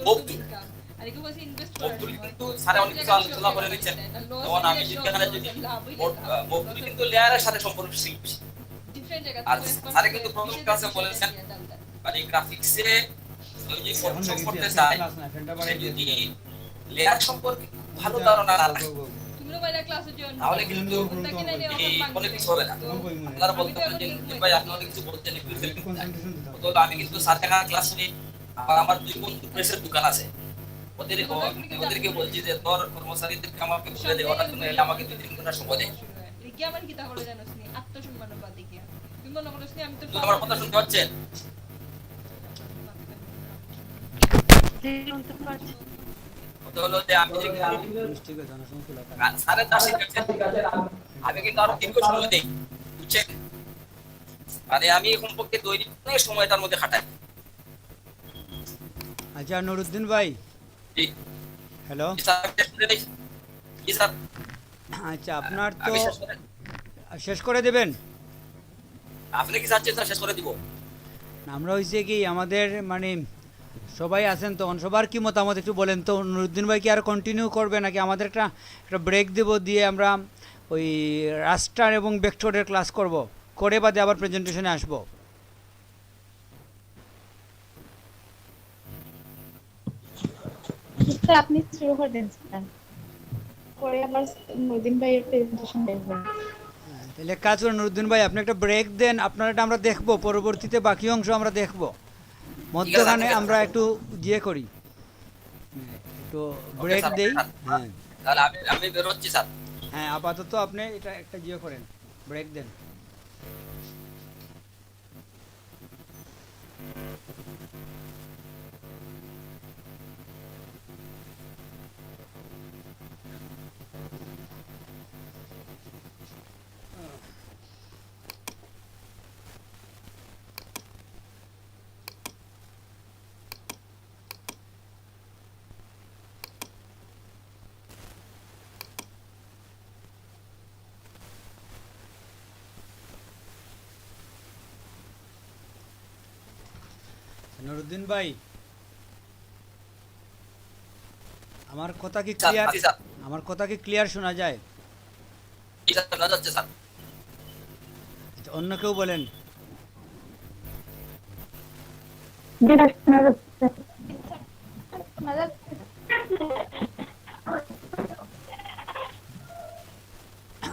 মকদুল মকদুল কিন্তু স্যারে অনেক কিছু আলোচনা করে নিচ্ছেন, তখন আমি যেখানে যদি মকদুল কিন্তু লেয়ারের সাথে সম্পর্ক বেশি। আর স্যারে কিন্তু প্রথম ক্লাসে বলেছেন মানে গ্রাফিক্সে যদি ফটোশপ করতে চায় সে যদি লেয়ার সম্পর্কে ভালো ধারণা না রাখে তাহলে কিন্তু এই অনেক কিছু হবে না। আপনারা বলতে পারেন যে ভাই আপনি অনেক কিছু বলছেন একটু তো আমি কিন্তু স্যার এখানে ক্লাস শুনি। আমার দুই বন্ধু প্রেসের দোকান আছে, ওদেরকে বলছি যে তোর কর্মচারীদেরকে আমাকে বলে দে ওরা জন্য এলে আমাকে 2-3 ঘন্টা সময় দেয়। আমার কথা শুনতে পাচ্ছেন? হলো যে আমি যে স্যারের দাসী আমি কিন্তু আরো দীর্ঘ সময় দেই, বুঝছেন? মানে আমি কমপক্ষে দৈনিক অনেক সময় তার মধ্যে খাটাই। আচ্ছা নুরুদ্দিন ভাই, হ্যালো। আচ্ছা আপনার তো শেষ করে দেবেন? আপনি কি চাচ্ছেন শেষ করে দিব? আমরা হয়েছে কি আমাদের মানে সবাই আছেন তখন সবার কি মতামত একটু বলেন তো। নুরুদ্দিন ভাই কি আর কন্টিনিউ করবে নাকি আমাদের একটা ব্রেক দেবো, দিয়ে আমরা ওই রাস্টার এবং ভেক্টরের ক্লাস করব, করে বাদে আবার প্রেজেন্টেশনে আসবো? আপনি শুরু করে দেন স্যার, পরে আবার নুরুদ্দিন ভাইয়ের প্রেজেন্টেশন দেখবেন। তাহলে কাজ করুন নুরুদ্দিন ভাই, আপনি একটা ব্রেক দেন, আপনারটা আমরা দেখবো, পরবর্তীতে বাকি অংশ আমরা দেখবো, মধ্যখানে আমরা একটু ইয়ে করি, একটু ব্রেক দেই। হ্যাঁ তাহলে আমি বের হচ্ছি স্যার। হ্যাঁ আপাতত আপনি এটা একটা ইয়ে করেন, ব্রেক দেন। নুরুদ্দিন ভাই, আমার কথা কি ক্লিয়ার? আমার কথা কি ক্লিয়ার শোনা যায়? অন্য কেউ বলেন।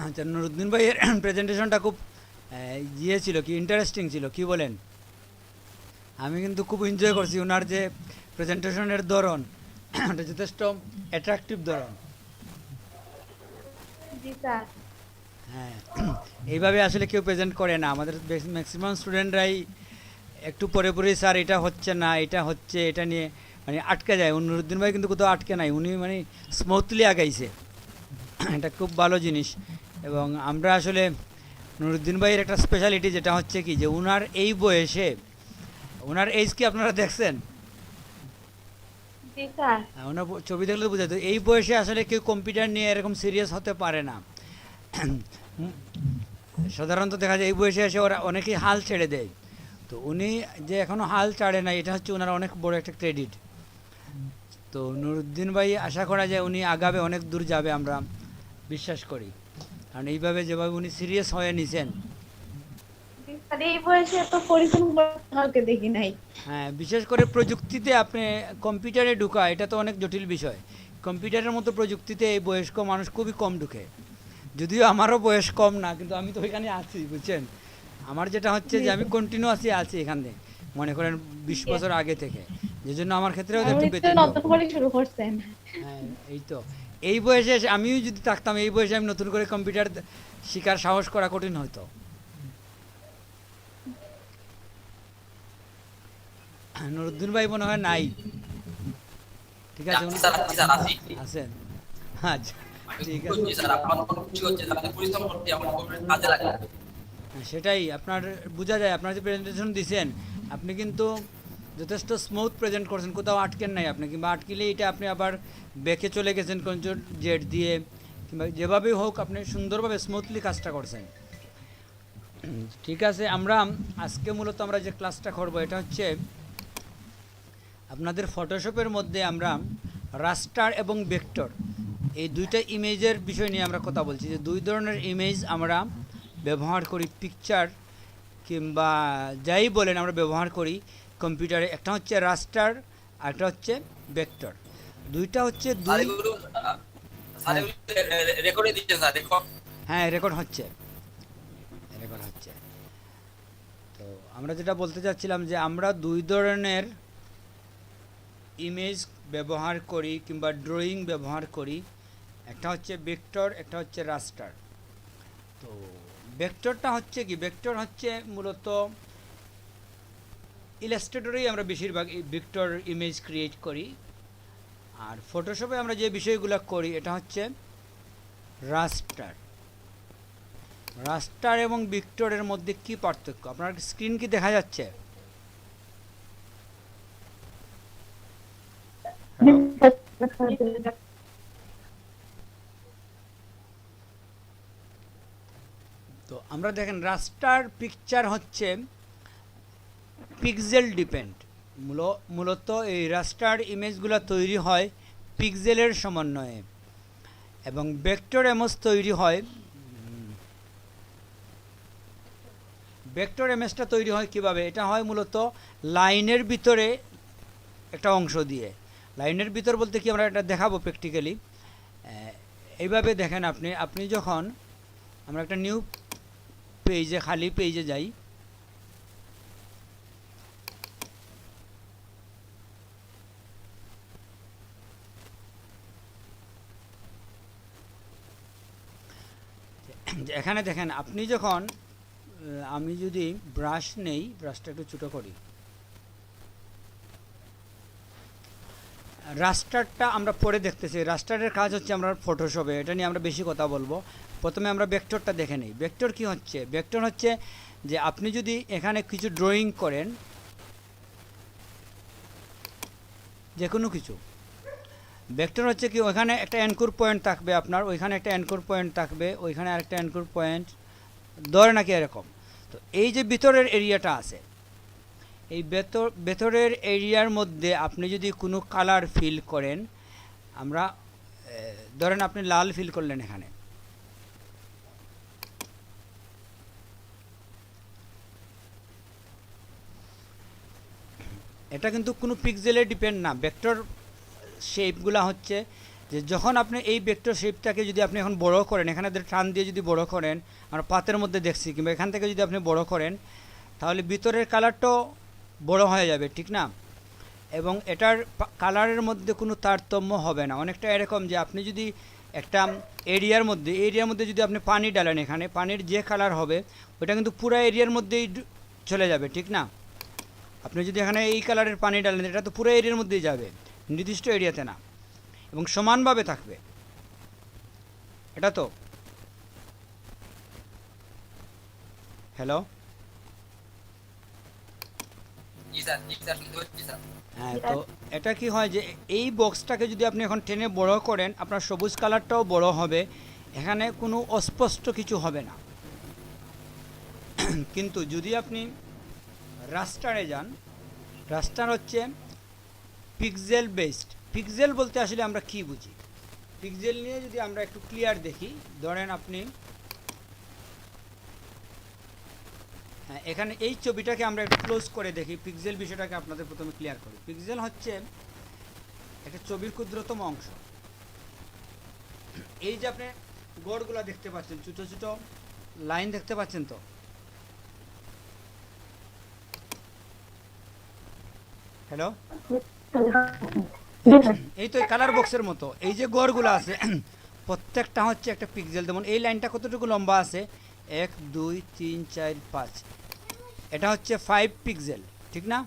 আচ্ছা নুরুদ্দিন ভাইয়ের প্রেজেন্টেশনটা খুব ইয়ে ছিল, কি ইন্টারেস্টিং ছিল, কি বলেন? আমি কিন্তু খুব এনজয় করছি ওনার যে প্রেজেন্টেশনের ধরন, এটা যথেষ্ট অ্যাট্রাকটিভ ধরন। হ্যাঁ এইভাবে আসলে কেউ প্রেজেন্ট করে না, আমাদের ম্যাক্সিমাম স্টুডেন্টরাই একটু পরে পরেই স্যার এটা হচ্ছে না, এটা হচ্ছে, এটা নিয়ে মানে আটকে যায়। নুরুদ্দিন ভাই কিন্তু কোথাও আটকে নাই, উনি মানে স্মুথলি আগাইছে, এটা খুব ভালো জিনিস। এবং আমরা আসলে নুরুদ্দিন ভাইয়ের একটা স্পেশালিটি যেটা হচ্ছে কি, যে ওনার এই বয়সে, ওনার এজ কি আপনারা দেখছেন? ওনার ছবি দেখলে তো বোঝা যায় এই বয়সে আসলে কেউ কম্পিউটার নিয়ে এরকম সিরিয়াস হতে পারে না। সাধারণত দেখা যায় এই বয়সে এসে ওরা অনেকেই হাল ছেড়ে দেয়, তো উনি যে এখনও হাল ছাড়ে না, এটা হচ্ছে ওনার অনেক বড় একটা ক্রেডিট। তো নুরুদ্দিন ভাই আশা করা যায় উনি আগাবে, অনেক দূর যাবে আমরা বিশ্বাস করি, কারণ এইভাবে যেভাবে উনি সিরিয়াস হয়ে নিছেন। হ্যাঁ বিশেষ করে প্রযুক্তিতে আপনি কম্পিউটারে ঢুকা, এটা তো অনেক জটিল বিষয়। কম্পিউটারের মতো প্রযুক্তিতে এই বয়স্ক মানুষ খুবই কম ঢুকে, যদিও আমারও বয়স কম না, কিন্তু আমি তো এখানে আছি, বুঝছেন? আমার যেটা হচ্ছে যে আমি কন্টিনিউয়াসলি আছি এখানে, মনে করেন 20 বছর আগে থেকে, যে জন্য আমার ক্ষেত্রেও একটু ব্যতিক্রম। হ্যাঁ এই তো, এই বয়সে আমিও যদি থাকতাম এই বয়সে, আমি নতুন করে কম্পিউটার শেখার সাহস করা কঠিন হতো। নুরুদ্দিন ভাই মনে হয় নাই, ঠিক আছে আছেন? আচ্ছা ঠিক আছে, সেটাই আপনার বোঝা যায়। আপনার যে প্রেজেন্টেশন দিচ্ছেন, আপনি কিন্তু যথেষ্ট স্মুথ প্রেজেন্ট করছেন, কোথাও আটকেন নাই আপনি, কিংবা আটকিলে এটা আপনি আবার বেঁকে চলে গেছেন কন্ট্রোল জেড দিয়ে, কিংবা যেভাবেই হোক আপনি সুন্দরভাবে স্মুথলি কাজটা করছেন। ঠিক আছে, আমরা আজকে মূলত আমরা যে ক্লাসটা করবো এটা হচ্ছে আপনাদের ফটোশপের মধ্যে আমরা রাস্টার এবং ভেক্টর এই দুইটা ইমেজের বিষয় নিয়ে আমরা কথা বলছি, যে দুই ধরনের ইমেজ আমরা ব্যবহার করি, পিকচার কিংবা যাই বলেন আমরা ব্যবহার করি কম্পিউটারে। একটা হচ্ছে রাস্টার আর একটা হচ্ছে ভেক্টর। দুইটা হচ্ছে স্যার দুই। এগুলো স্যার এগুলো রেকর্ডে দিচ্ছেন স্যার, রেকর্ড। হ্যাঁ, রেকর্ড হচ্ছে। তো আমরা যেটা বলতে চাচ্ছিলাম যে আমরা দুই ধরনের ইমেজ ব্যবহার করি কিংবা ড্রয়িং ব্যবহার করি, একটা হচ্ছে ভেক্টর, একটা হচ্ছে রাস্টার। তো ভেক্টরটা হচ্ছে কি, ভেক্টর হচ্ছে মূলত ইলাস্ট্রেটরেই আমরা বেশিরভাগ এই ভেক্টর ইমেজ ক্রিয়েট করি, আর ফটোশপে আমরা যে বিষয়গুলো করি এটা হচ্ছে রাস্টার। রাস্টার এবং ভেক্টরের মধ্যে কি পার্থক্য? আপনার স্ক্রিন কি দেখা যাচ্ছে? তো আমরা দেখেন রাস্টার পিকচার হচ্ছে পিক্সেল ডিপেন্ড। মূলত এই রাস্টার ইমেজগুলো তৈরি হয় পিক্সেলের সমন্বয়ে, এবং ভেক্টর ইমেজ তৈরি হয় ভেক্টর ইমেজটা তৈরি হয় কিভাবে? এটা হয় মূলত লাইনের ভিতরে একটা অংশ দিয়ে। লাইনের ভিতর বলতে কি, আমরা এটা দেখাবো প্র্যাকটিক্যালি। এইভাবে দেখেন, আপনি যখন আমরা একটা নিউ পেজে, খালি পেজে যাই, এখানে দেখেন আপনি যখন, আমি যদি ব্রাশ নেই, ব্রাশটা একটু ছোটো করি, রাস্টারটা আমরা পরে দেখতেছি। রাস্টারের কাজ হচ্ছে আমরা ফটোশপে, এটা নিয়ে আমরা বেশি কথা বলবো। প্রথমে আমরা ভেক্টরটা দেখে নিই। ভেক্টর কি হচ্ছে? ভেক্টর হচ্ছে যে আপনি যদি এখানে কিছু ড্রয়িং করেন, যে কোনো কিছু, ভেক্টর হচ্ছে কি, ওইখানে একটা অ্যানকর পয়েন্ট থাকবে আপনার, ওইখানে একটা অ্যানকর পয়েন্ট থাকবে, ওইখানে আরেকটা অ্যানকর পয়েন্ট, ধরে নাকি এরকম। তো এই যে ভিতরের এরিয়াটা আছে, এই ভেতরের এরিয়ার মধ্যে আপনি যদি কোনো কালার ফিল করেন, আমরা ধরেন আপনি লাল ফিল করলেন এখানে, এটা কিন্তু কোনো পিক্সেলে ডিপেন্ড না। ভেক্টর শেপগুলো হচ্ছে যে যখন আপনি এই ভেক্টর শেপটাকে যদি আপনি এখন বড় করেন, এখানে টান দিয়ে যদি বড় করেন, আমরা পাতের মধ্যে দেখছি, কিংবা এখান থেকে যদি আপনি বড় করেন, তাহলে ভিতরের কালারটাও বড় হয়ে যাবে, ঠিক না? এবং এটার কালারের মধ্যে কোনো তারতম্য হবে না। অনেকটা এরকম যে আপনি যদি একটা এরিয়ার মধ্যে যদি আপনি পানি ডালেন, এখানে পানির যে কালার হবে ওটা কিন্তু পুরো এরিয়ার মধ্যেই চলে যাবে, ঠিক না? আপনি যদি এখানে এই কালারের পানি ডালেন, এটা তো পুরো এরিয়ার মধ্যেই যাবে, নির্দিষ্ট এরিয়াতে না, এবং সমানভাবে থাকবে। এটা তো হ্যালো, হ্যাঁ। তো এটা কি হয় যে এই বক্সটাকে যদি আপনি এখন টেনে বড় করেন, আপনার সবুজ কালারটাও বড় হবে, এখানে কোনো অস্পষ্ট কিছু হবে না। কিন্তু যদি আপনি রাস্টারে যান, রাস্টার হচ্ছে পিক্সেল বেসড। পিক্সেল বলতে আসলে আমরা কি বুঝি? পিক্সেল নিয়ে যদি আমরা একটু ক্লিয়ার দেখি, ধরেন আপনি এখানে এই ছবিটাকে আমরা একটু ক্লোজ করে দেখি, পিক্সেল বিষয়টাকে আপনাদের প্রথমে ক্লিয়ার করি। পিক্সেল হচ্ছে একটা ছবির ক্ষুদ্রতম অংশ। এই যে আপনি গড়গুলো দেখতে পাচ্ছেন, ছোটো ছোটো লাইন দেখতে পাচ্ছেন তো, হ্যালো, এই তো কালার বক্সের মতো এই যে গড়গুলো আছে, প্রত্যেকটা হচ্ছে একটা পিক্সেল। যেমন এই লাইনটা কতটুকু লম্বা আছে, 1 2 3 4 5, এটা হচ্ছে 5 পিক্সেল, ঠিক না?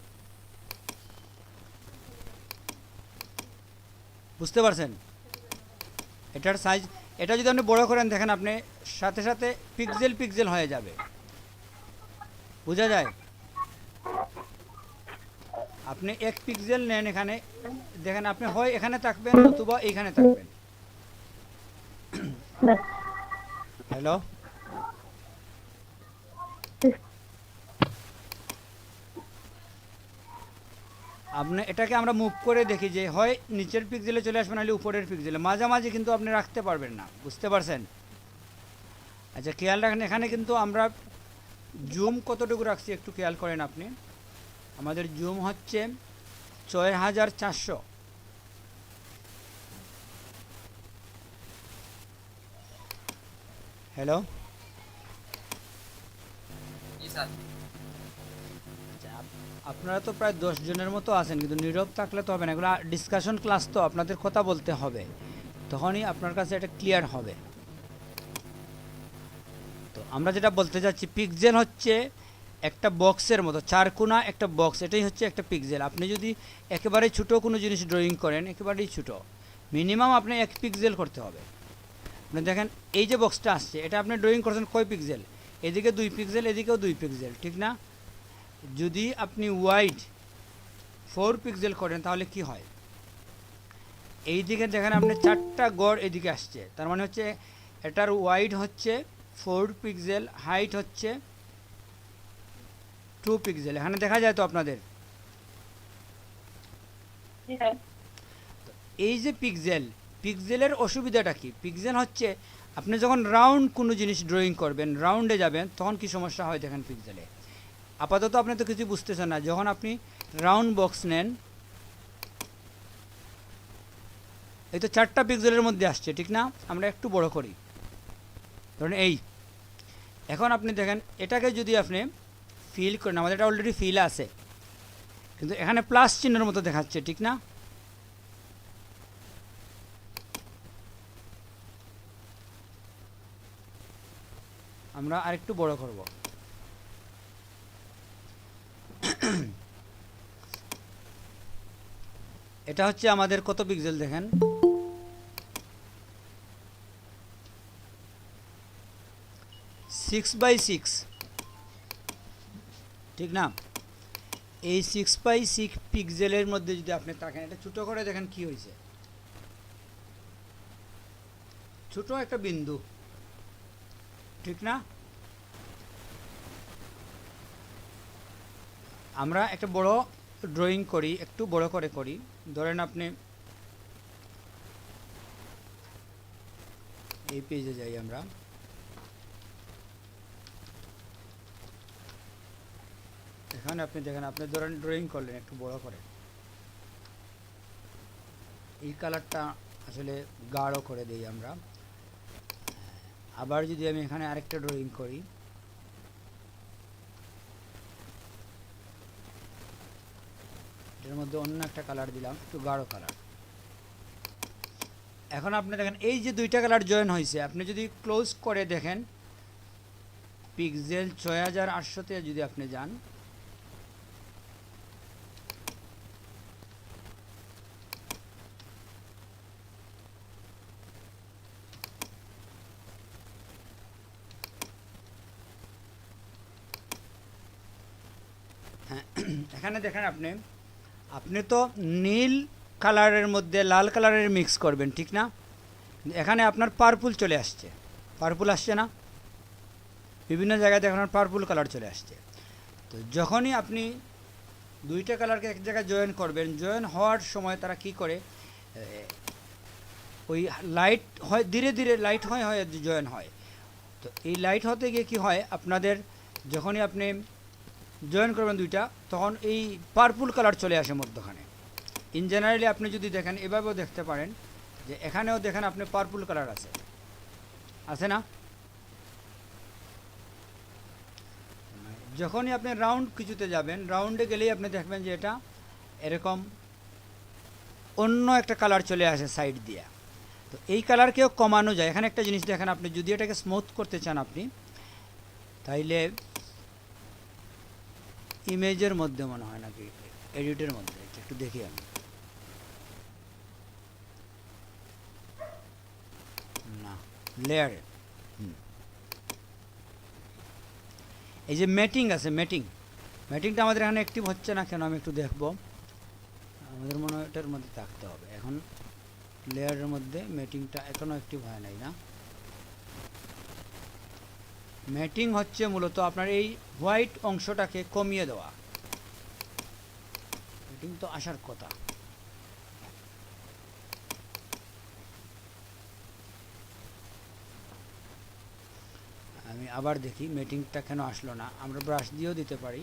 বুঝতে পারছেন এটার সাইজ? এটা যদি আপনি বড় করেন, দেখেন আপনি সাথে সাথে পিক্সেল পিক্সেল হয়ে যাবে, বোঝা যায়? আপনি 1 পিক্সেল নেন, এখানে দেখেন আপনি হয় এখানে থাকবেন অথবা এইখানে থাকবেন। হ্যালো, আপনি এটাকে আমরা মুভ করে দেখি যে হয় নিচের পিক্সেলে চলে আসবে নাহলে উপরের পিক্সেলে, মাঝামাঝি কিন্তু আপনি রাখতে পারবেন না, বুঝতে পারছেন? আচ্ছা খেয়াল রাখেন, এখানে কিন্তু আমরা জুম কতটুকু রাখছি একটু খেয়াল করেন আপনি। আমাদের জুম হচ্ছে 6400। হ্যালো, জি স্যার। আপনারা তো প্রায় 10 জনের মতো আছেন, কিন্তু নীরব থাকলে তো হবে না, এগুলো ডিসকাশন ক্লাস, তো আপনাদের কথা বলতে হবে, তখনই আপনার কাছে এটা ক্লিয়ার হবে। তো আমরা যেটা বলতে যাচ্ছি, পিক্সেল হচ্ছে একটা বক্সের মতো, চারকোনা একটা বক্স, এটাই হচ্ছে একটা পিক্সেল। আপনি যদি একেবারে ছোটো কোনো জিনিস ড্রয়িং করেন, একেবারেই ছোটো, মিনিমাম আপনি 1 পিক্সেল করতে হবে। আপনি দেখেন এই যে বক্সটা আসছে, এটা আপনি ড্রয়িং করছেন কয় পিক্সেল? এদিকে 2 পিক্সেল, এদিকেও 2 পিক্সেল, ঠিক না? যদি আপনি ওয়াইড 4 পিক্সেল করেন তাহলে কি হয়? এই দিকে দেখেন আপনি 4টা গড় এদিকে আসছে, তার মানে হচ্ছে এটার ওয়াইড হচ্ছে 4 পিক্সেল, হাইট হচ্ছে 2 পিক্সেল। এখানে দেখা যায় তো আপনাদের হ্যাঁ, এই যে পিক্সেল, পিক্সেলের অসুবিধাটা কি? পিক্সেল হচ্ছে আপনি যখন রাউন্ড কোনো জিনিস ড্রয়িং করবেন, রাউন্ডে যাবেন, তখন কি সমস্যা হয় দেখেন পিক্সেলে। আপাতত আপনি তো কিছু বুঝতেছেন না, যখন আপনি রাউন্ড বক্স নেন, এই তো 4টা পিক্সেলের মধ্যে আসছে, ঠিক না? আমরা একটু বড় করি, ধরুন এই, এখন আপনি দেখেন এটাকে যদি আপনি ফিল করেন, আমাদের এটা অলরেডি ফিল আছে, কিন্তু এখানে প্লাস চিহ্নের মতো দেখাচ্ছে, ঠিক না? আমরা আরেকটু বড় করব। এটা হচ্ছে আমাদের কত পিক্সেল দেখেন, 6x6, ঠিক না? এই 6x6 পিক্সেলের মধ্যে যদি আপনি তাকান, এটা ছোটো করে দেখেন কি হয়েছে, ছোট একটা বিন্দু, ঠিক না? আমরা একটা বড় ড্রয়িং করি, একটু বড় করে করি, ধরেন আপনি এই পেজে যাই, আমরা এখানে আপনি দেখেন, আপনি ধরেন ড্রয়িং করলেন একটু বড় করে, এই কালারটা আসলে গাঢ় করে দেই আমরা। আবার যদি আমি এখানে আরেকটা ড্রয়িং করি, এর মধ্যে অন্য একটা কালার দিলাম, একটু গাঢ় কালার। এখন আপনি দেখেন এই যে 2টা কালার জয়েন হয়েছে, আপনি যদি ক্লোজ করে দেখেন, পিক্সেল 6800-তে যদি আপনি যান, হ্যাঁ এখানে দেখেন আপনি, আপনি তো নীল কালারের মধ্যে লাল কালারের মিক্স করবেন, ঠিক না? এখানে আপনার পার্পল চলে আসছে, পার্পল আসছে না? বিভিন্ন জায়গায় দেখেন পার্পল কালার চলে আসছে। তো যখনই আপনি 2টা কালারকে এক জায়গায় জয়েন করবেন, জয়েন হওয়ার সময় তারা কি করে, ওই লাইট হয় ধীরে ধীরে, লাইট হয় হয় জয়েন হয়। তো এই লাইট হতে গিয়ে কি হয়, আপনাদের যখনই আপনি জয়েন করবেন 2টা, তখন এই পার্পল কালার চলে আসে মধ্যখানে। ইন জেনারেলি আপনি যদি দেখেন, এভাবেও দেখতে পারেন যে এখানেও দেখেন আপনি পার্পল কালার আছে, আছে না? যখনই আপনি রাউন্ড কিছুতে যাবেন, রাউন্ডে গেলেই আপনি দেখবেন যে এটা এরকম অন্য একটা কালার চলে আসে সাইড দিয়ে। তো এই কালারকেও কমানো যায়। এখানে একটা জিনিস দেখেন, আপনি যদি এটাকে স্মুথ করতে চান আপনি, তাইলে ইমেজের মধ্যে মনে হয় নাকি এডিটের মধ্যে, একটু দেখি আমি, না লেয়ারে, এই যে ম্যাটিং আছে, ম্যাটিংটা আমাদের এখানে অ্যাক্টিভ হচ্ছে না কেন, আমি একটু দেখব। আমাদের মনে হয় এটার মধ্যে থাকতে হবে। এখন লেয়ারের মধ্যে ম্যাটিংটা এখনও অ্যাক্টিভ হয় নাই না? ম্যাটিং হচ্ছে মূলত আপনার এই হোয়াইট অংশটাকে কমিয়ে দেওয়া, মিটিং তো আসার কথা। আমি আবার দেখি মিটিংটা কেন আসলো না। আমরা ব্রাশ দিয়েও দিতে পারি।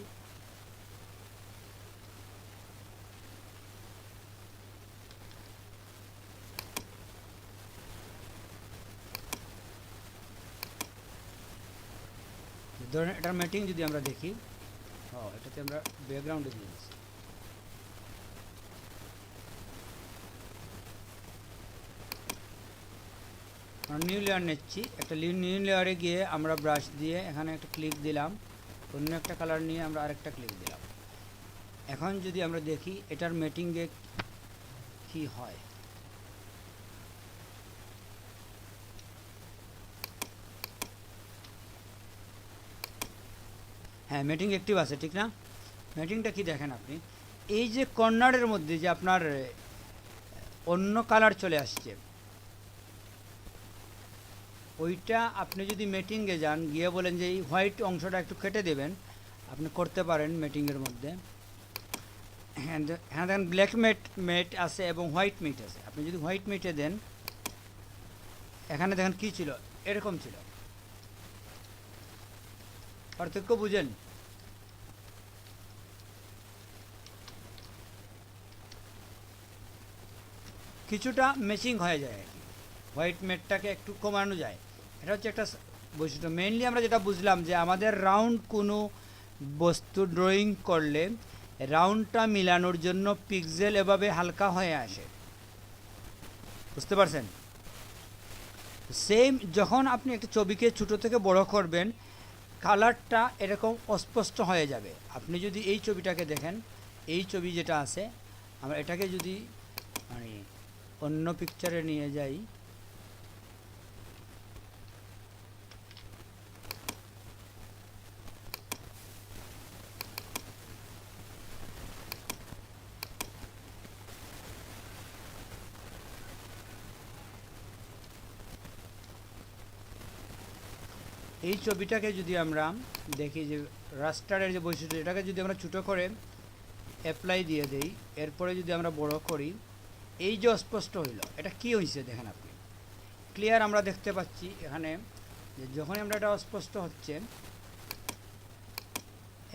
ধরেন এটার মিটিং যদি আমরা দেখি, এটাতে আমরা ব্যাকগ্রাউন্ডে দিয়ে দিচ্ছি। নিউ লেয়ার নিচ্ছি, একটা নিউ লেয়ারে গিয়ে আমরা ব্রাশ দিয়ে এখানে একটা ক্লিক দিলাম, অন্য একটা কালার নিয়ে আমরা আরেকটা ক্লিক দিলাম। এখন যদি আমরা দেখি এটার মিটিংয়ে কি হয়। হ্যাঁ, মিটিং অ্যাক্টিভ আছে, ঠিক না? মিটিংটা কি দেখেন আপনি, এই যে কর্নারের মধ্যে যে আপনার অন্য কালার চলে আসছে, ওইটা আপনি যদি মিটিংয়ে যান, গিয়ে বলেন যে এই হোয়াইট অংশটা একটু কেটে দেবেন, আপনি করতে পারেন মিটিংয়ের মধ্যে। হ্যাঁ দেখেন ব্ল্যাক মেট আছে এবং হোয়াইট মেট আছে। আপনি যদি হোয়াইট মেটে দেন, এখানে দেখেন কি ছিল, এরকম ছিল। পার্থক্য বুঝেন? কিছুটা ম্যাচিং হয়ে যায় আর কি, হোয়াইট মেটটাকে একটু কমানো যায়। এটা হচ্ছে একটা বৈশিষ্ট্য। মেইনলি আমরা যেটা বুঝলাম যে আমাদের রাউন্ড কোনো বস্তু ড্রয়িং করলে রাউন্ডটা মিলানোর জন্য পিক্সেল এভাবে হালকা হয়ে আসে, বুঝতে পারছেন? সেম যখন আপনি একটা ছবিকে ছোটো থেকে বড় করবেন, কালারটা এরকম অস্পষ্ট হয়ে যাবে। আপনি যদি এই ছবিটাকে দেখেন, এই ছবি যেটা আছে, আমরা এটাকে যদি মানে অন্য পিকচারে নিয়ে যাই, এই ছবিটাকে যদি আমরা দেখি যে রাস্টারের যে বৈশিষ্ট্য, এটাকে যদি আমরা ছোটো করে অ্যাপ্লাই দিয়ে দেই, এরপরে যদি আমরা বড় করি, এই যে অস্পষ্ট হইল, এটা কি হয়েছে দেখেন আপনি ক্লিয়ার আমরা দেখতে পাচ্ছি এখানে যে যখন আমরা এটা অস্পষ্ট হচ্ছে,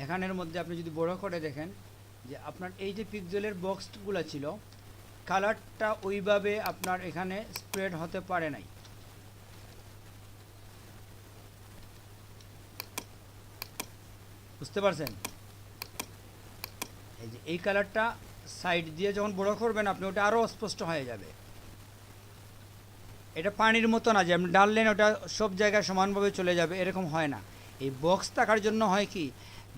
এখানের মধ্যে আপনি যদি বড় করে দেখেন যে আপনার এই যে পিক্সেলের বক্সগুলো ছিল, কালারটা ওইভাবে আপনার এখানে স্প্রেড হতে পারে নাই। বুঝতে পারছেন? এই যে এই কালারটা সাইড দিয়ে যখন বড় করবেন আপনি, ওটা আরও স্পষ্ট হয়ে যাবে। এটা পানির মতো না যে আপনি ডাললেন ওটা সব জায়গায় সমানভাবে চলে যাবে, এরকম হয় না। এই বক্স থাকার জন্য হয় কি,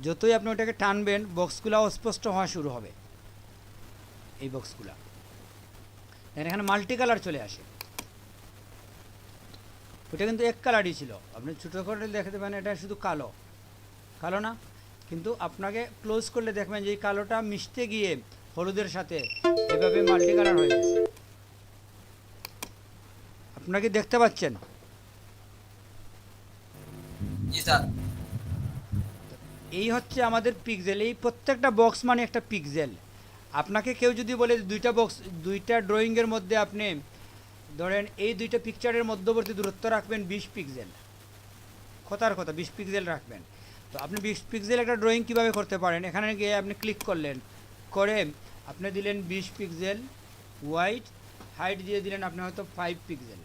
যতই আপনি ওটাকে টানবেন বক্সগুলো অস্পষ্ট হওয়া শুরু হবে। এই বক্সগুলা এখানে মাল্টি কালার চলে আসে। ওটা কিন্তু এক কালারই ছিল, আপনি ছোটো করে দেখতে পারেন এটা শুধু কালো কালো না, কিন্তু আপনাকে ক্লোজ করলে দেখবেন যে এই কালোটা মিশতে গিয়ে হলুদের সাথে এভাবে মাল্টি কালার হয়ে গেছে। আপনাকে দেখতে পাচ্ছেন? জি স্যার। এই হচ্ছে আমাদের পিক্সেল। এই প্রত্যেকটা বক্স মানে একটা পিক্সেল। আপনাকে কেউ যদি বলে দুইটা বক্স, দুইটা ড্রয়িংয়ের মধ্যে আপনি ধরেন এই দুইটা পিকচারের মধ্যবর্তী দূরত্ব রাখবেন 20 পিক্সেল, কথার কথা 20 পিক্সেল রাখবেন, তো আপনি 20 পিক্সেল একটা ড্রয়িং কীভাবে করতে পারেন? এখানে গিয়ে আপনি ক্লিক করলেন, করে আপনি দিলেন 20 পিক্সেল, হোয়াইট হাইট দিয়ে দিলেন আপনি হয়তো 5 পিক্সেল।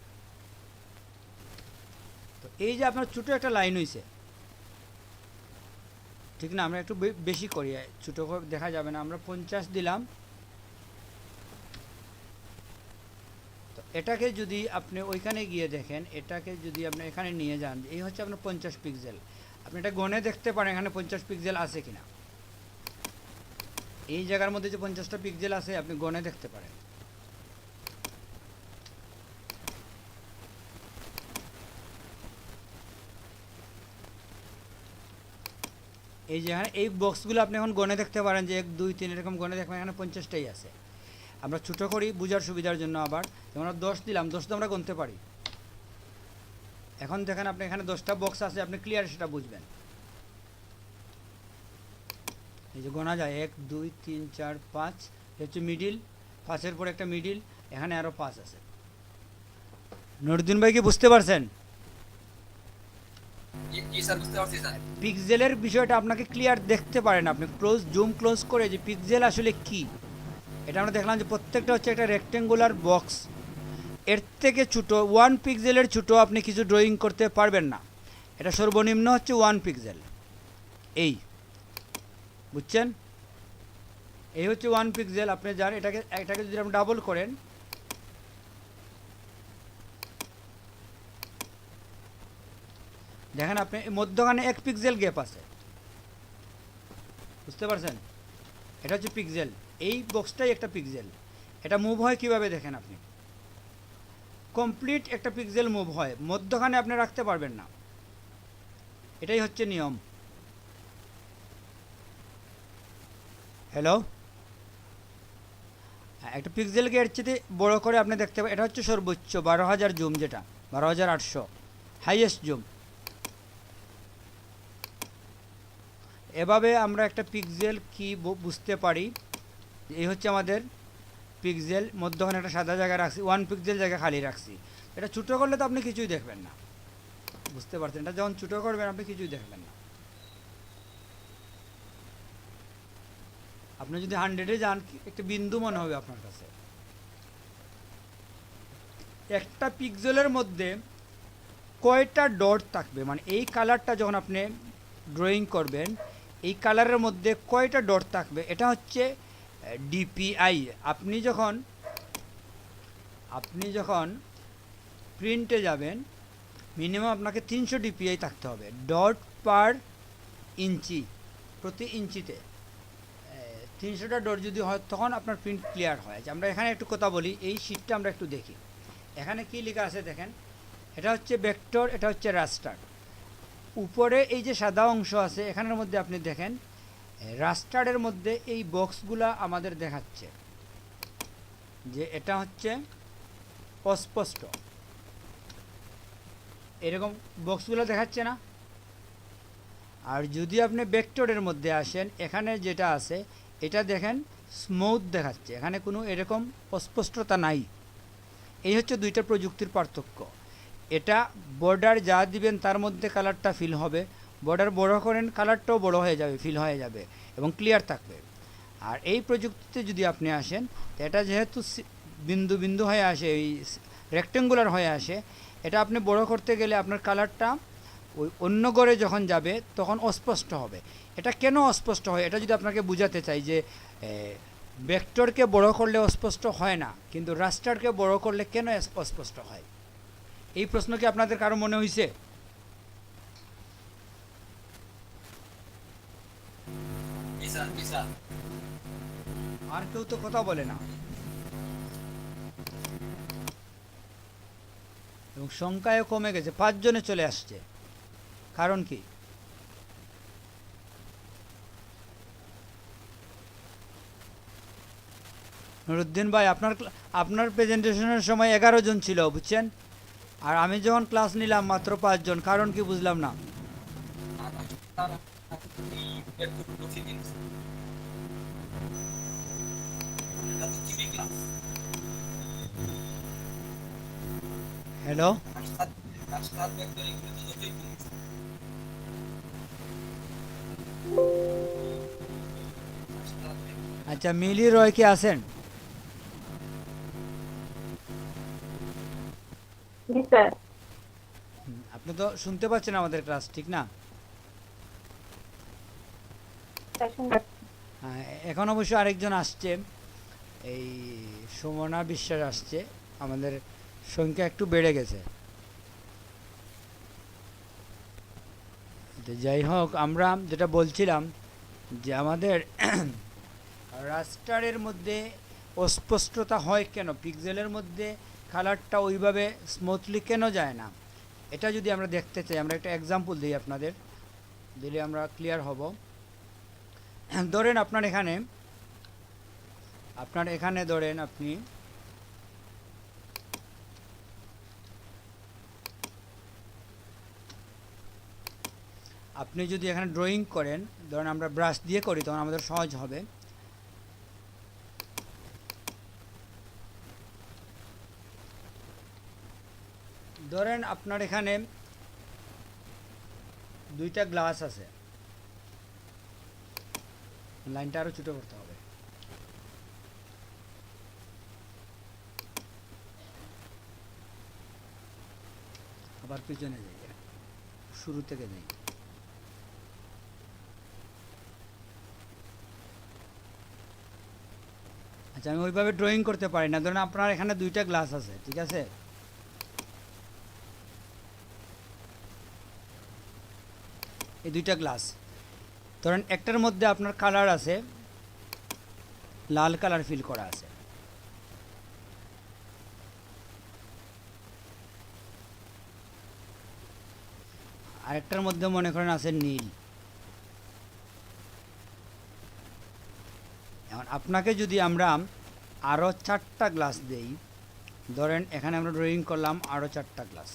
তো এই যে আপনার ছোটো একটা লাইন হয়েছে, ঠিক না? আমরা একটু বেশি করি, ছোটো দেখা যাবে না, আমরা 50 দিলাম। তো এটাকে যদি আপনি ওইখানে গিয়ে দেখেন, এটাকে যদি আপনি এখানে নিয়ে যান, এই হচ্ছে আপনার 50 পিক্সেল। আপনি এটা গনে দেখতে পারেন এখানে 50 পিক্সেল আছে কিনা। এই জায়গার মধ্যে যে 50টা পিক্সেল আছে আপনি গনে দেখতে পারেন। এই যে এখানে এই বক্সগুলো আপনি এখন গনে দেখতে পারেন যে 1 2 3 এরকম গনে দেখবেন এখানে 50টাই আছে। আমরা ছোটো করি বোঝার সুবিধার জন্য, আবার যেমন আমরা 10 দিলাম, 10 তো আমরা গুনতে পারি। এখন দেখেন আপনি এখানে 10টা বক্স আছে, আপনি ক্লিয়ার সেটা বুঝবেন। এই যে গোনা যায় 1 2 3 4 5, হচ্ছে মিডিল, 5-এর পর একটা মিডিল, এখানে আরও 5 আছে। নুরুদ্দিন ভাই কি বুঝতে পারছেন? জি স্যার, বুঝতে পারছি স্যার। পিক্সেলের বিষয়টা আপনাকে ক্লিয়ার দেখতে পারেন আপনি জুম ক্লোজ করে যে পিক্সেল আসলে কি, এটা আমরা দেখলাম যে প্রত্যেকটা হচ্ছে একটা রেক্টেঙ্গুলার বক্স। এর থেকে ছোটো 1 পিক্সেলের ছোটো আপনি কিছু ড্রয়িং করতে পারবেন না। এটা সর্বনিম্ন হচ্ছে 1 পিক্সেল, এই বুঝছেন? এই হচ্ছে 1 পিক্সেল। আপনি যান এটাকে যদি আপনি ডাবল করেন, দেখেন আপনি মধ্যখানে 1 পিক্সেল গ্যাপ আছে, বুঝতে পারছেন? এটা হচ্ছে পিক্সেল, এই বক্সটাই একটা পিক্সেল। এটা মুভ হয় কিভাবে দেখেন আপনি, কমপ্লিট একটা পিক্সেল মুভ হয়, মধ্যখানে আপনি রাখতে পারবেন না, এটাই হচ্ছে নিয়ম। হ্যালো, একটা পিক্সেলকে এর চেয়ে বড় করে আপনি দেখতে পাবেন। এটা হচ্ছে সর্বোচ্চ 12,000 জুম, যেটা 12,800 হাইয়েস্ট জুম। এভাবে আমরা একটা পিক্সেল কি বুঝতে পারি। এই হচ্ছে আমাদের পিক্সেল, মধ্যখানে একটা সাদা জায়গা রাখছি, 1 পিক্সেল জায়গা খালি রাখছি। এটা ছোটো করলে তো আপনি কিছুই দেখবেন না, বুঝতে পারছেন? এটা যখন ছোটো করবেন আপনি কিছুই দেখবেন না। আপনি যদি 100-এ যান, একটা বিন্দু মনে হবে আপনার কাছে। একটা পিক্সেলের মধ্যে কয়টা ডট থাকবে, মানে এই কালারটা যখন আপনি ড্রয়িং করবেন, এই কালারের মধ্যে কয়টা ডট থাকবে, এটা হচ্ছে ডিপিআই। আপনি যখন প্রিন্টে যাবেন, মিনিমাম আপনাকে 300 ডিপিআই থাকতে হবে, ডট পার ইঞ্চি, প্রতি ইঞ্চিতে 300টা ডট যদি হয় তখন আপনার প্রিন্ট ক্লিয়ার হয়। আমরা এখানে একটু কথা বলি, এই শিটটা আমরা একটু দেখি। এখানে কি লেখা আছে দেখেন, এটা হচ্ছে ভেক্টর, এটা হচ্ছে রাস্টার। উপরে এই যে সাদা অংশ আছে এখানের মধ্যে আপনি দেখেন, রাস্টারের মধ্যে এই বক্সগুলা আমাদের দেখাচ্ছে যে এটা হচ্ছে অস্পষ্ট, এরকম বক্সগুলো দেখাচ্ছে না। আর যদি আপনি ভেক্টরের মধ্যে আসেন, এখানে যেটা আছে এটা দেখেন স্মুথ দেখাচ্ছে, এখানে কোনো এরকম অস্পষ্টতা নাই। এই হচ্ছে দুইটা প্রযুক্তির পার্থক্য। এটা বর্ডার যা দিবেন তার মধ্যে কালারটা ফিল হবে, বর্ডার বড় করেন কালারটাও বড় হয়ে যাবে, ফিল হয়ে যাবে এবং ক্লিয়ার থাকবে। আর এই প্রযুক্তিতে যদি আপনি আসেন, এটা যেহেতু বিন্দু বিন্দু হয়ে আসে, এই রেক্টেঙ্গুলার হয়ে আসে, এটা আপনি বড় করতে গেলে আপনার কালারটা ওই অন্য ঘরে যখন যাবে তখন অস্পষ্ট হবে। এটা কেন অস্পষ্ট হয়, এটা যদি আপনাকে বুঝাতে চাই যে ভেক্টরকে বড় করলে অস্পষ্ট হয় না, কিন্তু রাস্টারকে বড় করলে কেন অস্পষ্ট হয়, এই প্রশ্ন কি আপনাদের কারো মনে হয়েছে? আর কেউ তো কথা বলে না, এবং সংখ্যাও কমে গেছে, 5 জনে চলে আসছে। কারণ কি? নুরুদ্দিন ভাই, আপনার প্রেজেন্টেশনের সময় 11 জন ছিল, বুঝছেন? আর আমি যখন ক্লাস নিলাম মাত্র 5 জন। কারণ কি বুঝলাম না। হ্যালো, আচ্ছা, মিলি রয় কি আছেন? আপনি তো শুনতে পাচ্ছেন আমাদের ক্লাস, ঠিক না? এখন অবশ্য আরেকজন আসছে, এই সুমনা বিশ্বাস আসছে, আমাদের সংখ্যা একটু বেড়ে গেছে। যাই হোক, আমরা যেটা বলছিলাম যে আমাদের রাস্টারের মধ্যে অস্পষ্টতা হয় কেন, পিক্সেলের মধ্যে কালারটা ওইভাবে স্মুথলি কেন যায় না, এটা যদি আমরা দেখতে চাই, আমরা একটা এক্সাম্পল দিই আপনাদের, দিলে আমরা ক্লিয়ার হব। ধরেন আপনার এখানে ধরেন আপনি আপনি যদি এখানে ড্রয়িং করেন, ধরেন আমরা ব্রাশ দিয়ে করি তখন আমাদের সহজ হবে। ধরেন আপনার এখানে দুইটা গ্লাস আছে, লাইনটা আরো ছোট করতে হবে। আবার পিছনে যাই, শুরু থেকে যাই। আচ্ছা, আমি ওইভাবে ড্রয়িং করতে পারি না। ধরেন আপনার এখানে দুইটা গ্লাস আছে, ঠিক আছে? এই দুইটা গ্লাস, ধরেন একটার মধ্যে আপনার কালার আছে, লাল কালার ফিল করা আছে। আরেকটার মধ্যে মনে করেন আছে নীল। এখন আপনাকে যদি আমরা আরও 4টা গ্লাস দেই, ধরেন এখানে আমরা ড্রয়িং করলাম আরও 4টা গ্লাস,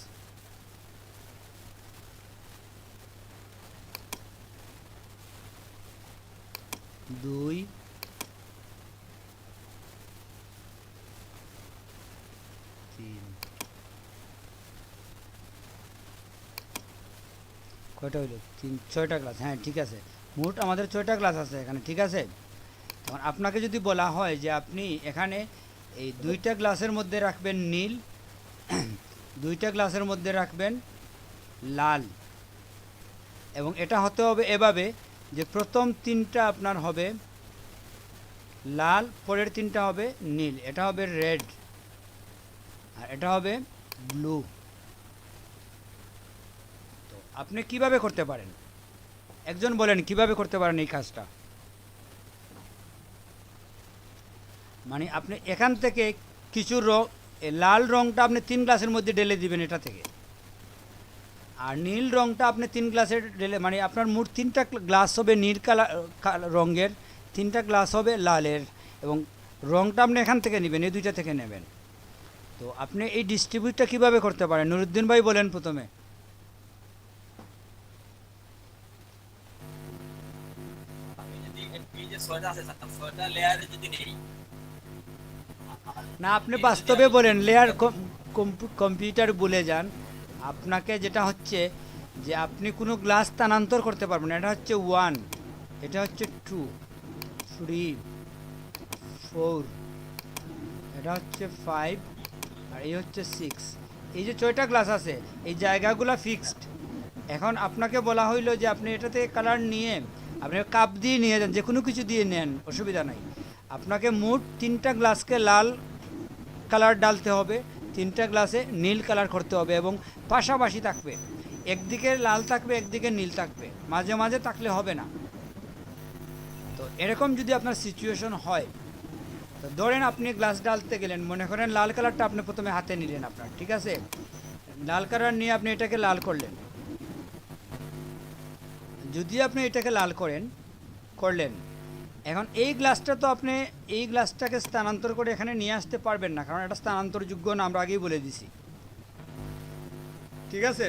দুই, তিন, কয়টা হইল? 6টা গ্লাস। হ্যাঁ, ঠিক আছে, মোট আমাদের 6টা গ্লাস আছে এখানে, ঠিক আছে? তখন আপনাকে যদি বলা হয় যে আপনি এখানে এই দুইটা গ্লাসের মধ্যে রাখবেন নীল, দুইটা গ্লাসের মধ্যে রাখবেন লাল, এবং এটা হতে হবে এভাবে যে প্রথম 3টা আপনার হবে লাল, পরের 3টা হবে নীল, এটা হবে রেড, আর এটা হবে ব্লু। তো আপনি কিভাবে করতে পারেন? একজন বলেন কিভাবে করতে পারেন এই কাজটা? মানে আপনি এখান থেকে কিছু লাল রংটা আপনি 3 গ্লাসের মধ্যে ঢেলে দিবেন এটা থেকে, আর নীল রংটা আপনি 3 গ্লাসের ঢেলে, মানে আপনার মোট 3টা গ্লাস হবে নীল কালার রঙের, 3টা গ্লাস হবে লালের, এবং রংটা আপনি এখান থেকে নেবেন, এই দুইটা থেকে নেবেন। তো আপনি এই ডিস্ট্রিবিউটটা কিভাবে করতে পারেন? নুরুদ্দিন ভাই বলেন প্রথমে। আমি যদি এই যে 6টা আছে, 6টা লেয়ারে যদি নেই, না, আপনি বাস্তবে বলেন, লেয়ার কম্পিউটার ভুলে যান। আপনাকে যেটা হচ্ছে যে আপনি কোনো গ্লাস স্থানান্তর করতে পারবেন না। এটা হচ্ছে 1, এটা হচ্ছে 2, 3, 4, এটা হচ্ছে 5, আর এই হচ্ছে 6। এই যে 6টা গ্লাস আছে, এই জায়গাগুলো ফিক্সড। এখন আপনাকে বলা হইলো যে আপনি এটাতে কালার নিয়ে আপনি কাপ দিয়ে নিয়ে যান, যে কোনো কিছু দিয়ে নেন, অসুবিধা নাই। আপনাকে মোট 3টা গ্লাসকে লাল কালার ডালতে হবে, 3টা গ্লাসে নীল কালার করতে হবে, এবং পাশাপাশি থাকবে, একদিকে লাল থাকবে একদিকে নীল থাকবে, মাঝে মাঝে থাকলে হবে না। তো এরকম যদি আপনার সিচুয়েশন হয়, তো ধরেন আপনি গ্লাস ডালতে গেলেন, মনে করেন লাল কালারটা আপনি প্রথমে হাতে নিলেন আপনার, ঠিক আছে? লাল কালার নিয়ে আপনি এটাকে লাল করলেন। যদি আপনি এটাকে লাল করলেন, এখন এই গ্লাসটা তো আপনি এই গ্লাসটাকে স্থানান্তর করে এখানে নিয়ে আসতে পারবেন না, কারণ এটা স্থানান্তরযোগ্য না, আমরা আগেই বলে দিছি, ঠিক আছে?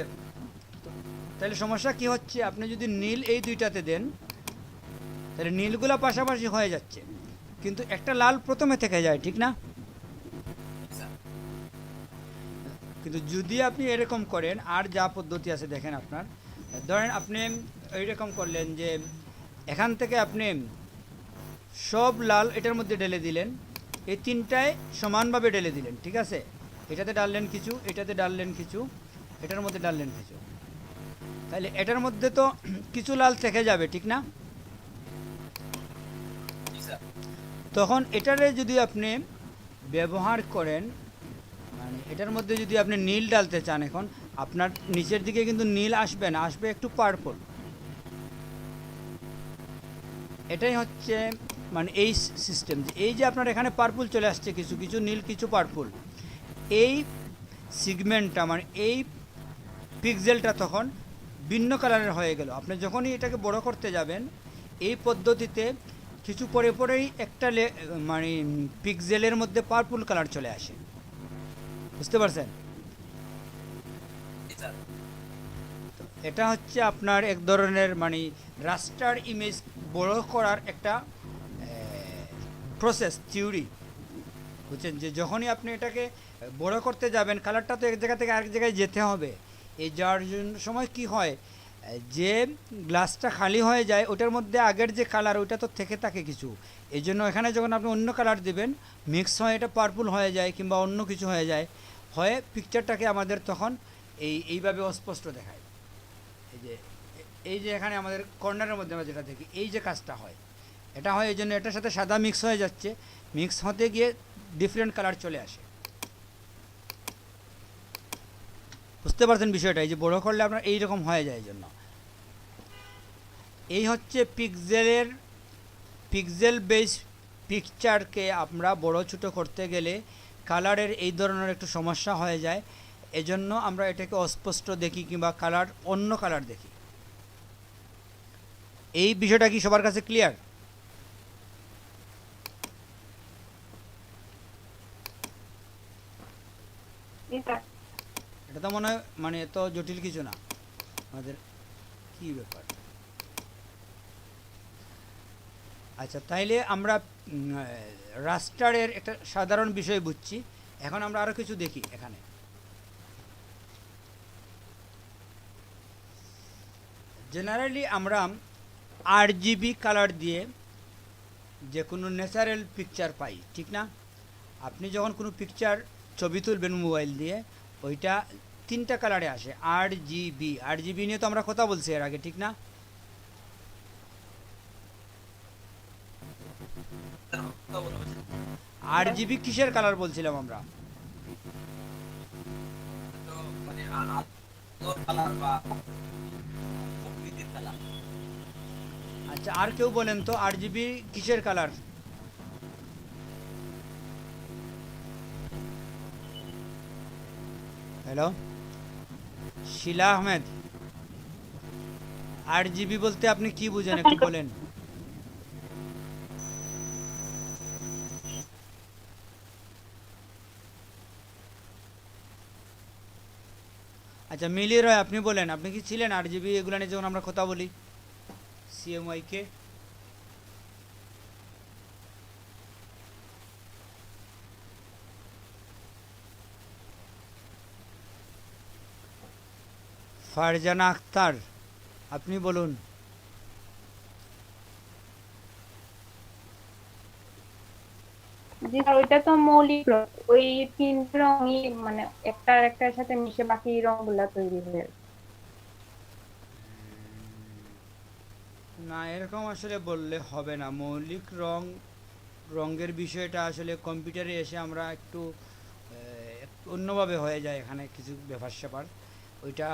তাহলে সমস্যা কি হচ্ছে? আপনি যদি নীল এই দুইটাতে দেন, তাহলে নীলগুলো পাশাপাশি হয়ে যাচ্ছে, কিন্তু একটা লাল প্রথমে থেকে যায়, ঠিক না? কিন্তু যদি আপনি এরকম করেন, আর যা পদ্ধতি আছে দেখেন আপনার, ধরেন আপনি এইরকম করলেন যে এখান থেকে আপনি সব লাল এটার মধ্যে ঢেলে দিলেন, এই 3টায় সমানভাবে ঢেলে দিলেন, ঠিক আছে? এটাতে ডাললেন কিছু, এটাতে ডাললেন কিছু, এটার মধ্যে ডাললেন কিছু, তাহলে এটার মধ্যে তো কিছু লাল থেকে যাবে, ঠিক না? তখন এটারে যদি আপনি ব্যবহার করেন, মানে এটার মধ্যে যদি আপনি নীল ডালতে চান, এখন আপনার নিচের দিকে কিন্তু নীল আসবে না, আসবে একটু পার্পল। এটাই হচ্ছে মানে এই সিস্টেম, যে এই যে আপনার এখানে পার্পল চলে আসছে, কিছু কিছু নীল কিছু পার্পল, এই সিগমেন্টটা মানে এই পিক্সেলটা তখন ভিন্ন কালারের হয়ে গেল। আপনি যখনই এটাকে বড় করতে যাবেন, এই পদ্ধতিতে কিছু পরে পরেই একটা মানে পিক্সেলের মধ্যে পার্পল কালার চলে আসে, বুঝতে পারছেন? এটা হচ্ছে আপনার এক ধরনের মানে রাস্টার ইমেজ বড় করার একটা প্রসেস থিওরি, বুঝছেন? যে যখনই আপনি এটাকে বড় করতে যাবেন, কালারটা তো এক জায়গা থেকে আরেক জায়গায় যেতে হবে। এই যাওয়ার জন্য সময় কি হয়, যে গ্লাসটা খালি হয়ে যায় ওটার মধ্যে আগের যে কালার ওইটা তো থেকে থাকে কিছু, এই জন্য এখানে যখন আপনি অন্য কালার দেবেন মিক্স হয় এটা পার্পল হয়ে যায় কিংবা অন্য কিছু হয়ে যায়, হয়ে পিকচারটাকে আমাদের তখন এইভাবে অস্পষ্ট দেখায়। এই যে এখানে আমাদের কর্নারের মধ্যে আমরা যেটা দেখি এই যে কাজটা হয়, এটা হয় এই জন্য এটার সাথে সাদা মিক্স হয়ে যাচ্ছে, মিক্স হতে গিয়ে ডিফারেন্ট কালার চলে আসে। বুঝতে পারছেন বিষয়টা? এই যে বড় করলে আপনার এইরকম হয়ে যায়, এই জন্য এই হচ্ছে পিক্সেল বেস পিকচারকে আমরা বড় ছোটো করতে গেলে কালারের এই ধরনের একটু সমস্যা হয়ে যায়, এজন্য আমরা এটাকে অস্পষ্ট দেখি কিংবা কালার অন্য কালার দেখি। এই বিষয়টা কি সবার কাছে ক্লিয়ার? এটা তো মনে হয় মানে এত জটিল কিছু না আমাদের, কি ব্যাপার? আচ্ছা, তাইলে আমরা রাস্টারের একটা সাধারণ বিষয় বুঝছি, এখন আমরা আরও কিছু দেখি। এখানে জেনারেলি আমরা RGB কালার দিয়ে যে কোনো ন্যাচারাল পিকচার পাই, ঠিক না? আপনি যখন কোনো পিকচার ছবি তুলবেন মোবাইল দিয়ে, ওইটা 3টা কালারে আসে, RGB নিয়ে তো আমরা কথা বলছি এর আগে, ঠিক না? RGB কিসের কালার বলছিলাম আমরা? আচ্ছা, আর কেউ বলেন তো RGB কিসের কালার? হ্যালো শিলা আহমেদ, RGB বলতে আপনি কি বুঝেন একটু বলেন। আচ্ছা মিলি রয়, আপনি বলেন, আপনি কি ছিলেন RGB এগুলো নিয়ে যখন আমরা কথা বলি CMYK? ফারজানা আক্তার, আপনি বলুন। জি স্যার, ওইটা তো মৌলিক রং, ওই 3 রঙই মানে একটা আরেকটার সাথে মিশে বাকি রংগুলা তৈরি হয়ে। না, এরকম আসলে বললে হবে না। মৌলিক রঙের বিষয়টা আসলে কম্পিউটারে এসে আমরা একটু অন্যভাবে হয়ে যায়, এখানে কিছু ব্যাপার স্যাপার। ওইটা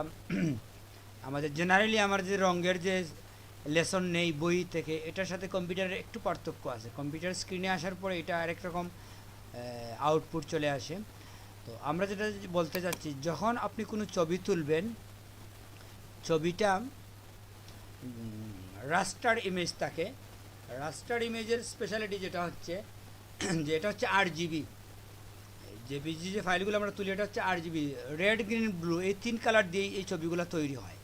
আমাদের জেনারেলি আমার যে রঙের যে লেসন নেই বই থেকে, এটার সাথে কম্পিউটারের একটু পার্থক্য আছে। কম্পিউটার স্ক্রিনে আসার পরে এটা আরেক রকম আউটপুট চলে আসে। তো আমরা যেটা বলতে চাচ্ছি, যখন আপনি কোনো ছবি তুলবেন, ছবিটা রাস্টার ইমেজ থাকে। রাস্টার ইমেজের স্পেশালিটি যেটা হচ্ছে যে এটা হচ্ছে RGB, যে ফাইলগুলো আমরা তুলি এটা হচ্ছে RGB, রেড গ্রিন ব্লু, এই 3 কালার দিয়েই এই ছবিগুলো তৈরি হয়।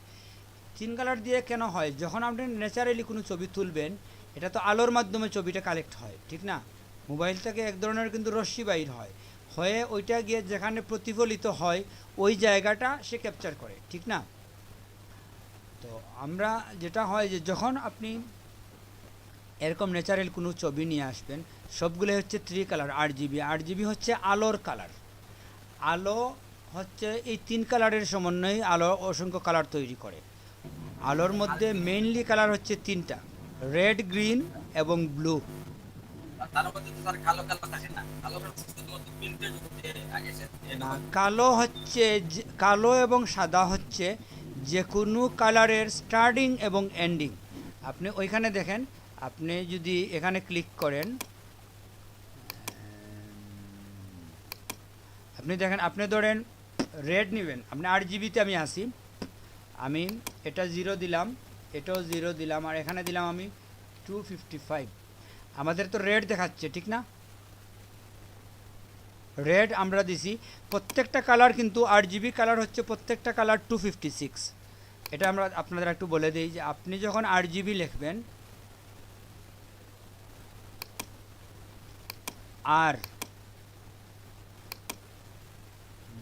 3 কালার দিয়ে কেন হয়? যখন আপনি ন্যাচারালি কোনো ছবি তুলবেন, এটা তো আলোর মাধ্যমে ছবিটা কালেক্ট হয়, ঠিক না? মোবাইল থেকে এক ধরনের কিন্তু রশ্মি বাইর হয়, হয়ে ওইটা গিয়ে যেখানে প্রতিফলিত হয় ওই জায়গাটা সে ক্যাপচার করে, ঠিক না? তো আমরা যেটা হয় যে যখন আপনি এরকম ন্যাচারাল কোনো ছবি নিয়ে আসবেন, সবগুলো হচ্ছে 3 কালার RGB হচ্ছে আলোর কালার। আলো হচ্ছে এই 3 কালারের সমন্বয়ে আলো অসংখ্য কালার তৈরি করে। আলোর মধ্যে মেইনলি কালার হচ্ছে 3টা, রেড, গ্রিন এবং ব্লু। কালো হচ্ছে কালো এবং সাদা হচ্ছে যে কোনো কালারের স্টার্টিং এবং এন্ডিং। আপনি ওইখানে দেখেন, আপনি যদি এখানে ক্লিক করেন, আপনি দেখেন, আপনি ধরেন রেড নেবেন, আপনি RGBতে আমি আসি, আমি এটা 0 দিলাম, এটাও 0 দিলাম, আর এখানে দিলাম আমি 255। আমাদের তো রেড দেখাচ্ছে, ঠিক না? রেড আমরা দিছি। প্রত্যেকটা কালার কিন্তু RGB কালার হচ্ছে প্রত্যেকটা কালার 256। এটা আমরা আপনাদের একটু বলে দিই যে আপনি যখন 8 GB লিখবেন আর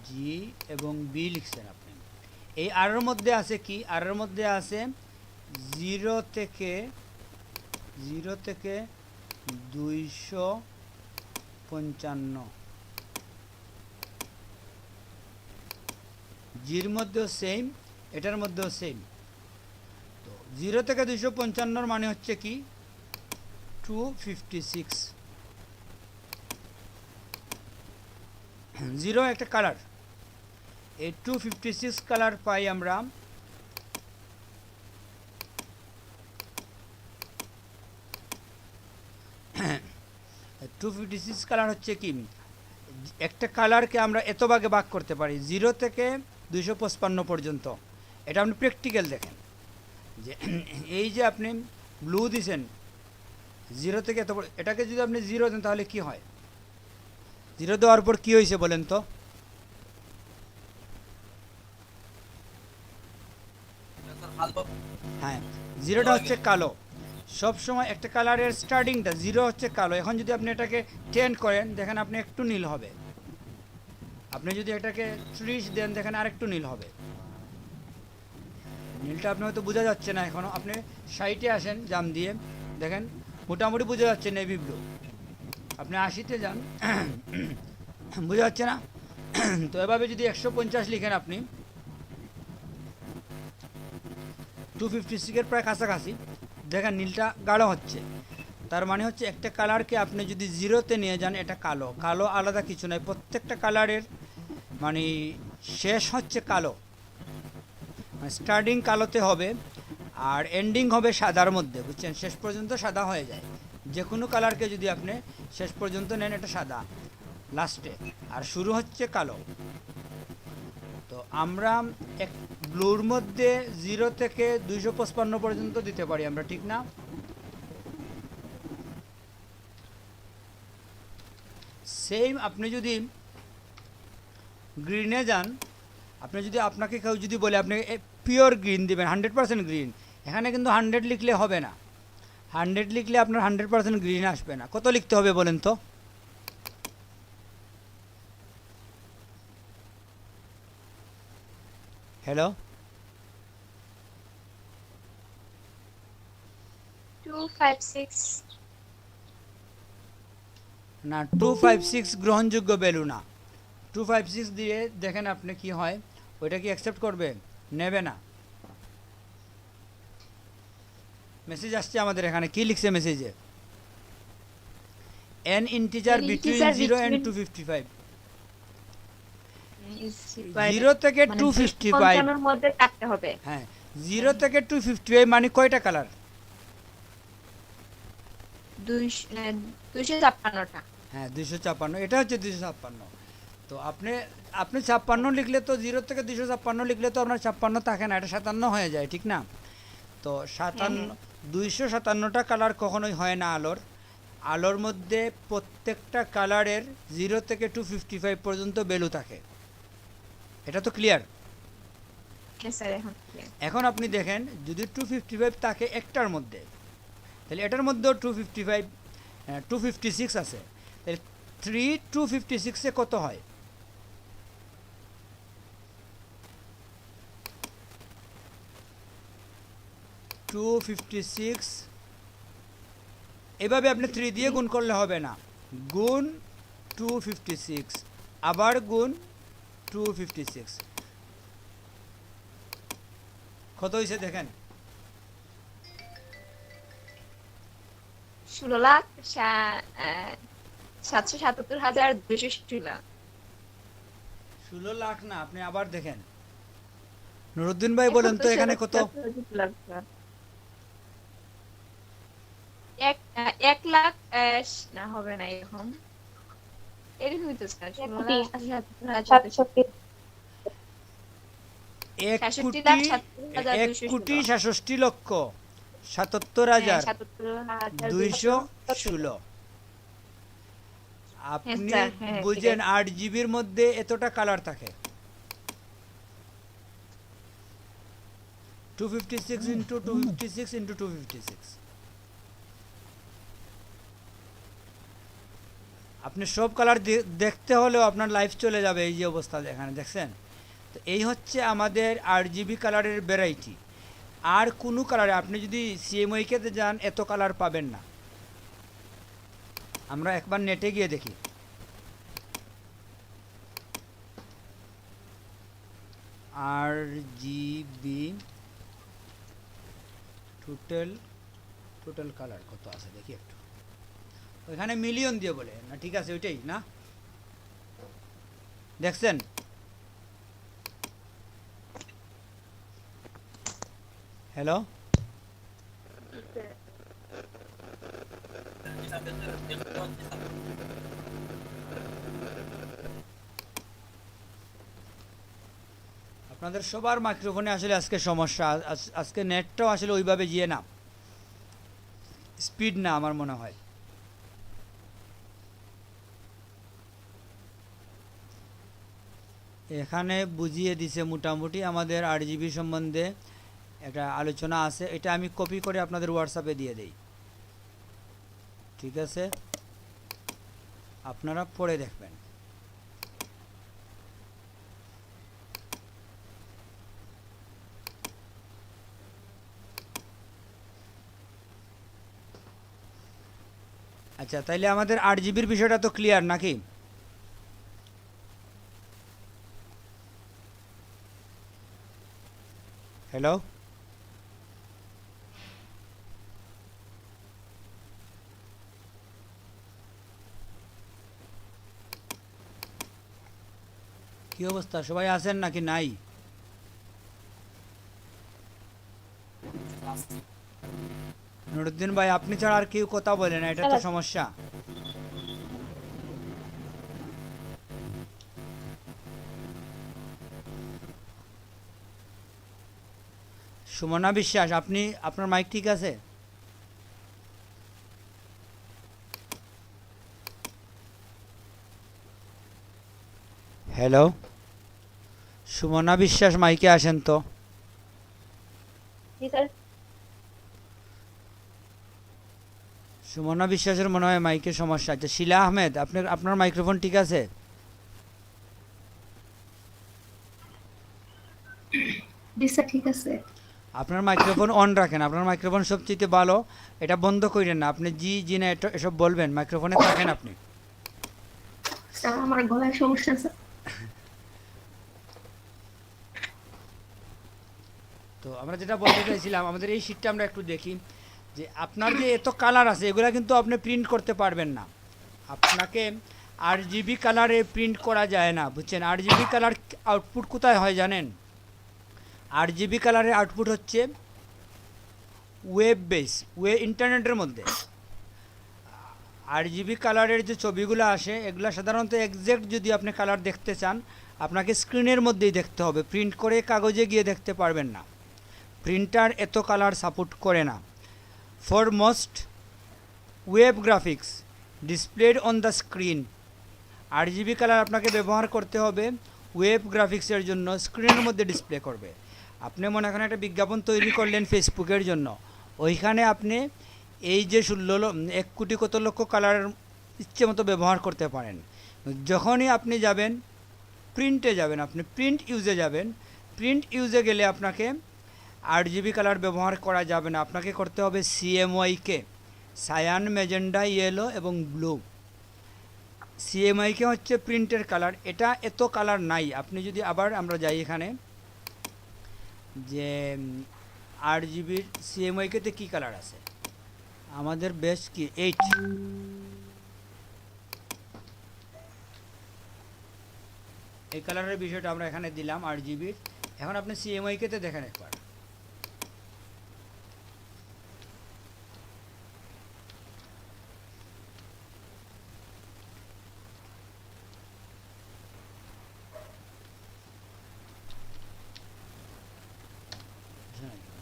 জি এবং বি লিখছেন আপনি, এই আর এর মধ্যে আছে কি, আর এর মধ্যে আছে 0 থেকে 255, জির মধ্যেও সেম, এটার মধ্যেও সেম। তো 0 থেকে 255 মানে হচ্ছে কি 256। 0 একটা কালার, এই 256 কালার পাই আমরা 256 কালার হচ্ছে কি, একটা কালারকে আমরা এত ভাগে ভাগ করতে পারি 0 থেকে 255 পর্যন্ত। এটা আপনি প্র্যাকটিক্যাল দেখেন যে এই যে আপনি ব্লু দিছেন 0 থেকে এত, এটাকে যদি আপনি 0 দেন তাহলে কি হয়, 0 দেওয়ার পর কি হয়েছে বলেন তো? হ্যাঁ, 0টা হচ্ছে কালো। সব সময় একটা কালারের স্টার্টিংটা 0 হচ্ছে কালো। এখন যদি আপনি এটাকে 10 করেন দেখেন আপনি একটু নীল হবে, আপনি যদি এটাকে 30 দেন দেখেন আরেকটু নীল হবে। নীলটা আপনি হয়তো বোঝা যাচ্ছে না এখনো, আপনি 60-এ আসেন জাম দিয়ে দেখেন মোটামুটি বোঝা যাচ্ছে নেভি ব্লু। আপনি 80-তে যান বোঝা যাচ্ছে না। তো এভাবে যদি 150 লিখেন আপনি 256 এর প্রায় কাছাকাছি, দেখেন নীলটা গাঢ় হচ্ছে। তার মানে হচ্ছে একটা কালারকে আপনি যদি 0-তে নিয়ে যান এটা কালো। কালো আলাদা কিছু নয়, প্রত্যেকটা কালারের মানে শেষ হচ্ছে কালো, মানে স্টার্টিং কালোতে হবে আর এন্ডিং হবে সাদার মধ্যে, বুঝছেন? শেষ পর্যন্ত সাদা হয়ে যায়। যে কোনো কালারকে যদি আপনি শেষ পর্যন্ত নেন এটা সাদা লাস্টে, আর শুরু হচ্ছে কালো। তো আমরা এক ব্লুর মধ্যে 0 থেকে 255 পর্যন্ত দিতে পারি আমরা, ঠিক না? সেম আপনি যদি গ্রিনে যান, আপনি যদি আপনাকে কেউ যদি বলে আপনি পিওর গ্রিন দিবেন 100% গ্রিন, এখানে কিন্তু 100 লিখলে হবে না। 100 লিখলে আপনার 100% গ্রিন আসবে না। কত লিখতে হবে বলেন তো? হ্যালো, 256 না 256 গ্রহণযোগ্য ভ্যালু না। 256 দিয়ে দেখেন আপনি কি হয়, ওইটা কি অ্যাকসেপ্ট করবে? নেবে না। মেসেজ আসছে আমাদের এখানে, কি লিখছে মেসেজে? n integer between 0 and 255। 0 থেকে 255 এর মধ্যে থাকতে হবে। হ্যাঁ, 0 থেকে 255 মানে কয়টা কালার? 256টা। হ্যাঁ 256, এটা হচ্ছে 256। তো আপনি 56 লিখলে তো 0 থেকে 256 লিখলে তো আপনার 56 থাকে না, এটা 57 হয়ে যায়, ঠিক না? তো 257টা কালার কখনোই হয় না আলোর। আলোর মধ্যে প্রত্যেকটা কালারের 0 থেকে 255 পর্যন্ত ভ্যালু থাকে। এটা তো ক্লিয়ার? হ্যাঁ স্যার, এখন এখন আপনি দেখেন যদি 255 থাকে একটার মধ্যে, তাহলে এটার মধ্যেও 256 আছে, তাহলে 3 256-এ কত হয়? এভাবে আপনি 3 দিয়ে গুণ করলে হবে না, গুণ 256 আবার গুণ 256, কত হয়েছে দেখেন? 16,777,216। 16 লাখ না, আপনি আবার দেখেন। নুরুদ্দিন ভাই বলেন তো এখানে কত? 1 লাখ না, হবে না এরকম, এরকমই তো স্যার। 1,67,77,216। আপনি বুঝেন 8 জিবির মধ্যে এতটা কালার থাকে। 256 ইন্টু 256 ইন্টু 256। আপনি সব কালার দেখতে হলেও আপনার লাইফ চলে যাবে। এই যে অবস্থা এখানে দেখছেন, তো এই হচ্ছে আমাদের RGB কালারের ভ্যারাইটি। আর কোনো কালারে আপনি যদি CMYK-তে যান এত কালার পাবেন না। আমরা একবার নেটে গিয়ে দেখি। RGB টোটাল কালার কত আছে দেখি একটু। ওইখানে মিলিয়ন দিয়ে বলে না, ঠিক আছে ওইটাই না, দেখছেন? হ্যালো, আপনাদের সবার মাইক্রোফোনে আসলে আজকে সমস্যা। আজকে নেটটাও আসলে ওইভাবে গিয়ে না, স্পিড না আমার মনে হয়। এখানে বুঝিয়ে দিছে মোটামুটি আমাদের RGB সম্বন্ধে একটা আলোচনা আছে। এটা আমি কপি করে আপনাদের হোয়াটসঅ্যাপে দিয়ে দেই, ঠিক আছে? আপনারা পড়ে দেখবেন। আচ্ছা, তাইলে আমাদের 8 GB বিষয়টা তো ক্লিয়ার নাকি? হ্যালো, কি অবস্থা, সবাই আছেন নাকি নাই? নুরুদ্দিন ভাই, আপনি ছাড়া আর কেউ কথা বলে না, এটা তো সমস্যা। সুমনা বিশ্বাস, আপনি, আপনার মাইক ঠিক আছে? হ্যালো, সুমনা বিশ্বাস, মাইকে আসেন তো। সুমনা বিশ্বাসের মনে হয় মাইকের সমস্যা। আচ্ছা, শিলা আহমেদ, আপনার মাইক্রোফোন ঠিক আছে? জি স্যার, ঠিক আছে। আপনার মাইক্রোফোন অন রাখেন, আপনার মাইক্রোফোন সবচেয়ে ভালো, এটা বন্ধ করেন না। আপনি জি জি না এসব বলবেন, মাইক্রোফোনে থাকেন আপনি। স্যার, আমার গলায় সমস্যা আছে। তো আমরা যেটা বলতে চাইছিলাম, আমাদের এই শীটটা আমরা একটু দেখি, যে আপনার যে এত কালার আছে এগুলা কিন্তু আপনি প্রিন্ট করতে পারবেন না। আপনাকে RGB কালারে প্রিন্ট করা যায় না, বুঝছেন? RGB কালার আউটপুট কোথায় হয় জানেন? RGB কালারের আউটপুট হচ্ছে ওয়েব বেস, ইন্টারনেটের মধ্যে। RGB কালারের যে ছবিগুলো আসে এগুলো সাধারণত এক্সাক্ট যদি আপনি কালার দেখতে চান আপনাকে স্ক্রিনের মধ্যেই দেখতে হবে, প্রিন্ট করে কাগজে গিয়ে দেখতে পারবেন না। প্রিন্টার এত কালার সাপোর্ট করে না। For most web graphics displayed on the screen, RGB colour আপনাকে ব্যবহার করতে হবে ওয়েব গ্রাফিক্সের জন্য, স্ক্রিনের মধ্যে ডিসপ্লে করবে। আপনি মনে করেন একটা বিজ্ঞাপন তৈরি করলেন ফেসবুকের জন্য, ওইখানে আপনি এই যে 1 কোটি কত লক্ষ কালার ইচ্ছে মতো ব্যবহার করতে পারেন। যখনই আপনি যাবেন প্রিন্টে যাবেন, আপনি প্রিন্ট ইউজে যাবেন, প্রিন্ট ইউজে গেলে আপনাকে RGB কালার ব্যবহার করা যাবে না, আপনাকে করতে হবে CMYK, সায়ান, ম্যাজেন্ডা, ইয়েলো এবং ব্লু। CMYK হচ্ছে প্রিন্টের কালার, এটা এত কালার নাই। আপনি যদি আবার আমরা যাই এখানে যে RGBর CMYK-তে কী কালার আছে, আমাদের বেশ কি 8, এই কালারের বিষয়টা আমরা এখানে দিলাম RGBর। এখন আপনি CMYK-তে দেখেন একবার,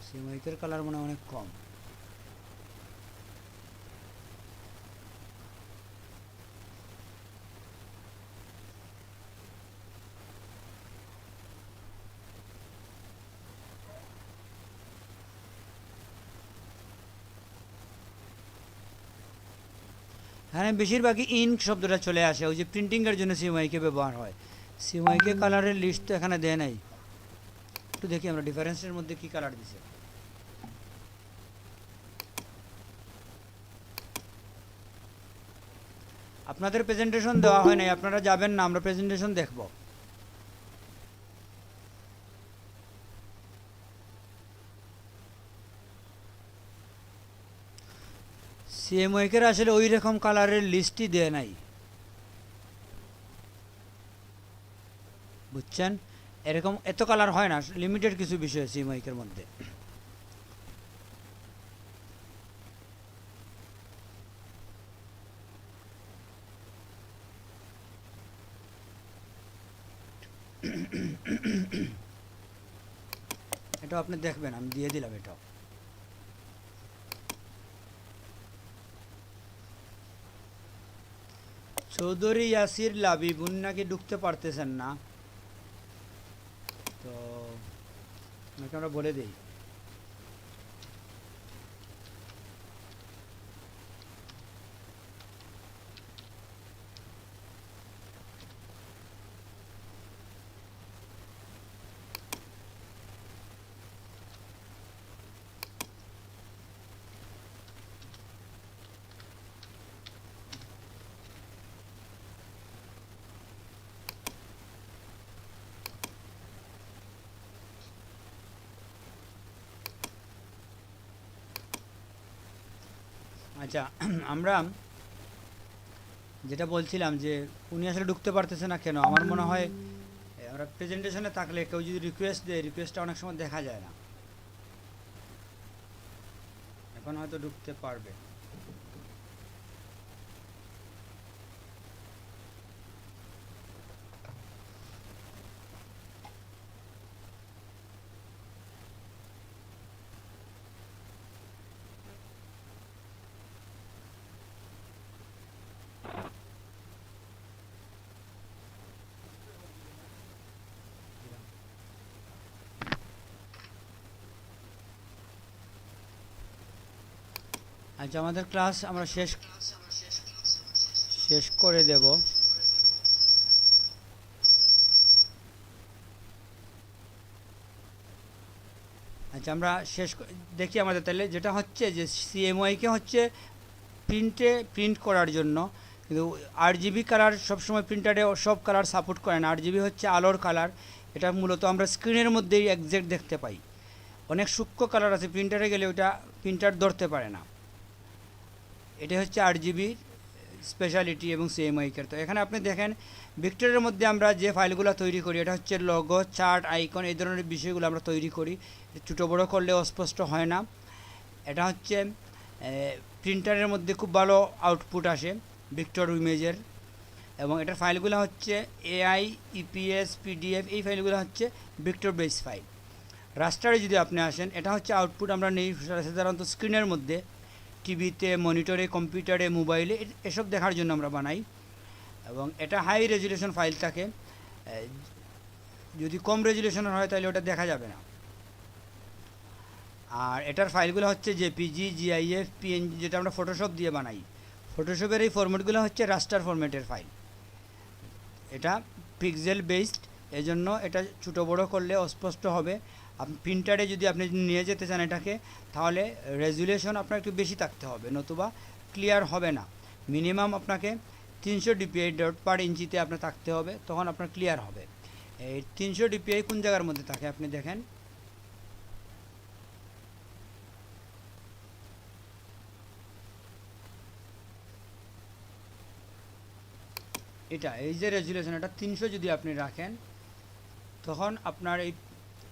CMYK-এর কালার মনে হয় অনেক কম। হ্যাঁ বেশিরভাগই ইঙ্ক শব্দটা চলে আসে, ওই যে প্রিন্টিংয়ের জন্য সিএমওয়াইকে ব্যবহার হয়। সিএমওয়াইকে কালারের লিস্ট তো এখানে দেয় নাই, একটু দেখি আমরা ডিফারেন্সের মধ্যে কি কালার দিছে। আপনাদের প্রেজেন্টেশন দেওয়া হয় নাই, আপনারা যাবেন না, আমরা প্রেজেন্টেশন দেখব। সিএমওয়াইকের আসলে ওই রকম কালারের লিস্টই দেয় নাই, বুঝছেন? এরকম এত কালার হয় না, লিমিটেড কিছু বিষয় সিএমওয়াইকের মধ্যে। এটা আপনি দেখবেন, আমি দিয়ে দিলাম এটাও। চৌধুরী ইয়াসির লাবিব উনি নাকি ঢুকতে পারতেছেন না, তো ওনাকে আমরা বলে দিই। আচ্ছা, আমরা যেটা বলছিলাম যে উনি আসলে ঢুকতে পারতেছে না কেন, আমার মনে হয় আমরা প্রেজেন্টেশনে থাকলে কেউ যদি রিকোয়েস্ট দেয়, রিকোয়েস্টটা অনেক সময় দেখা যায় না। এখন হয়তো ঢুকতে পারবে। আচ্ছা, আমাদের ক্লাস আমরা শেষ করে দেব। আচ্ছা, আমরা দেখি আমাদের তাহলে যেটা হচ্ছে যে সিএমওয়াইকে হচ্ছে প্রিন্ট করার জন্য, কিন্তু আরজিবি কালার সবসময় প্রিন্টারে সব কালার সাপোর্ট করে না। আরজিবি হচ্ছে আলোর কালার, এটা মূলত আমরা স্ক্রিনের মধ্যেই একজ্যাক্ট দেখতে পাই। অনেক সূক্ষ্ম কালার আছে, প্রিন্টারে গেলে ওটা প্রিন্টার ধরতে পারে না। এটা হচ্ছে আরজিবির স্পেশালিটি এবং সিএমওয়াইকের। তো এখানে আপনি দেখেন ভিক্টরের মধ্যে আমরা যে ফাইলগুলো তৈরি করি, এটা হচ্ছে লোগো, চার্ট, আইকন, এই ধরনের বিষয়গুলো আমরা তৈরি করি। ছোটো বড়ো করলে অস্পষ্ট হয় না। এটা হচ্ছে প্রিন্টারের মধ্যে খুব ভালো আউটপুট আসে ভিক্টর ইমেজের, এবং এটার ফাইলগুলো হচ্ছে এআই, ইপিএস, পিডিএফ, এই ফাইলগুলো হচ্ছে ভিক্টর বেস ফাইল। রাস্টারে যদি আপনি আসেন, এটা হচ্ছে আউটপুট আমরা নেই সাধারণত স্ক্রিনের মধ্যে, টিভিতে, মনিটরে, কম্পিউটারে, মোবাইলে, এসব দেখার জন্য আমরা বানাই। এবং এটা হাই রেজুলেশন ফাইল থাকে, যদি কম রেজুলেশনের হয় তাহলে ওটা দেখা যাবে না। আর এটার ফাইলগুলো হচ্ছে জেপিজি, জিআইএফ, পিএনজি, যেটা আমরা ফটোশপ দিয়ে বানাই। ফটোশপের এই ফরম্যাটগুলো হচ্ছে রাস্টার ফরম্যাটের ফাইল। এটা পিক্সেল বেসড, এজন্য এটা ছোটো বড়ো করলে অস্পষ্ট হবে। প্রিন্টারে যদি আপনি নিয়ে যেতে চান এটাকে, তাহলে রেজুলেশন আপনার একটু বেশি থাকতে হবে, নতুবা ক্লিয়ার হবে না। মিনিমাম আপনাকে 300 ডিপিআই ডট পার ইঞ্চিতে আপনার থাকতে হবে, তখন আপনার ক্লিয়ার হবে। এই 300 ডিপিআই কোন জায়গার মধ্যে থাকে আপনি দেখেন, এটা এই যে রেজুলেশন, এটা 300 যদি আপনি রাখেন, তখন আপনার এই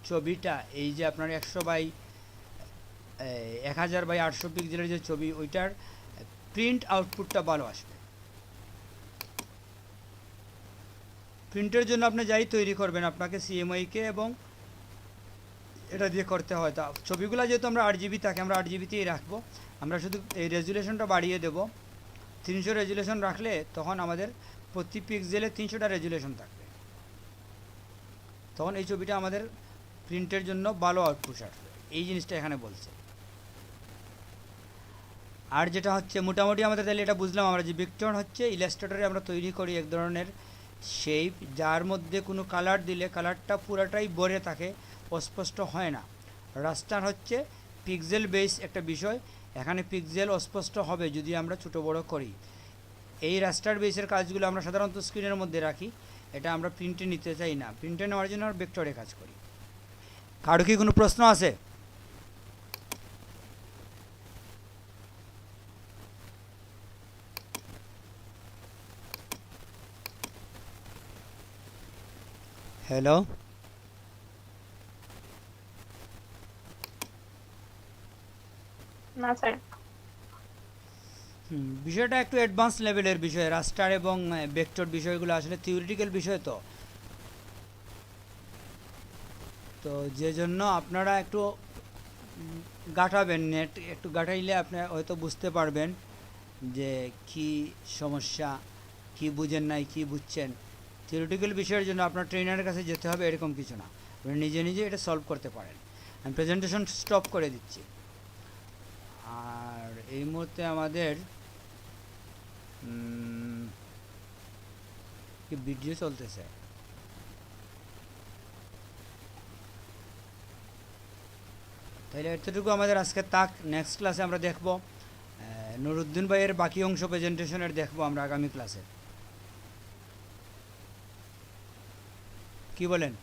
ছবিটা, এই যে আপনার 1000x800 পিক্সেলের যে ছবি, ওইটার প্রিন্ট আউটপুটটা ভালো আসবে। প্রিন্টের জন্য আপনি যাই তৈরি করবেন, আপনাকে সিএমওয়াইকে এবং এটা দিয়ে করতে হয়। তা ছবিগুলো যেহেতু আমরা 8GB থাকে, আমরা 8GBতেই রাখবো। আমরা শুধু এই রেজুলেশনটা বাড়িয়ে দেব। 300 রেজুলেশন রাখলে তখন আমাদের প্রতি পিক্সেলে 300টা রেজুলেশন থাকবে, তখন এই ছবিটা আমাদের প্রিন্টের জন্য ভালো আউটপুট আসবে। এই জিনিসটা এখানে বলছে। আর যেটা হচ্ছে মোটামুটি আমাদের তাহলে এটা বুঝলাম আমরা যে ভেক্টর হচ্ছে ইলাস্ট্রেটরে আমরা তৈরি করি এক ধরনের শেপ, যার মধ্যে কোনো কালার দিলে কালারটা পুরাটাই ভরে থাকে, অস্পষ্ট হয় না। রাস্টার হচ্ছে পিক্সেল বেস একটা বিষয়, এখানে পিক্সেল অস্পষ্ট হবে যদি আমরা ছোটো বড় করি। এই রাস্টার বেসের কাজগুলো আমরা সাধারণত স্ক্রিনের মধ্যে রাখি, এটা আমরা প্রিন্টে নিতে চাই না, প্রিন্টে নেওয়ার জন্য আমরা ভেক্টরে কাজ করি। কারো কি কোনো প্রশ্ন আছে? হ্যালো, না স্যার। বিষয়টা একটু অ্যাডভান্স লেভেলের বিষয়, রাস্টার এবং ভেক্টর বিষয়গুলো আসলে থিওরিটিক্যাল বিষয়, তো যে জন্য আপনারা একটু গাঁটাবেন, নেট একটু গাঁটাইলে আপনি হয়তো বুঝতে পারবেন যে কি সমস্যা, কি বুঝেন নাই, কি বুঝছেন। থিওরিটিক্যাল বিষয়ের জন্য আপনার ট্রেনারের কাছে যেতে হবে এরকম কিছু না, আপনি নিজে নিজে এটা সলভ করতে পারেন। আমি প্রেজেন্টেশন স্টপ করে দিচ্ছি। আর এই মুহূর্তে আমাদের কি ভিডিও চলতেছে? তাহলে এতটুকু আমাদের আজকে তাক, নেক্সট ক্লাসে আমরা দেখব নুরুদ্দিন ভাইয়ের বাকি অংশ প্রেজেন্টেশনের দেখব আমরা আগামী ক্লাসে। কি বলেন?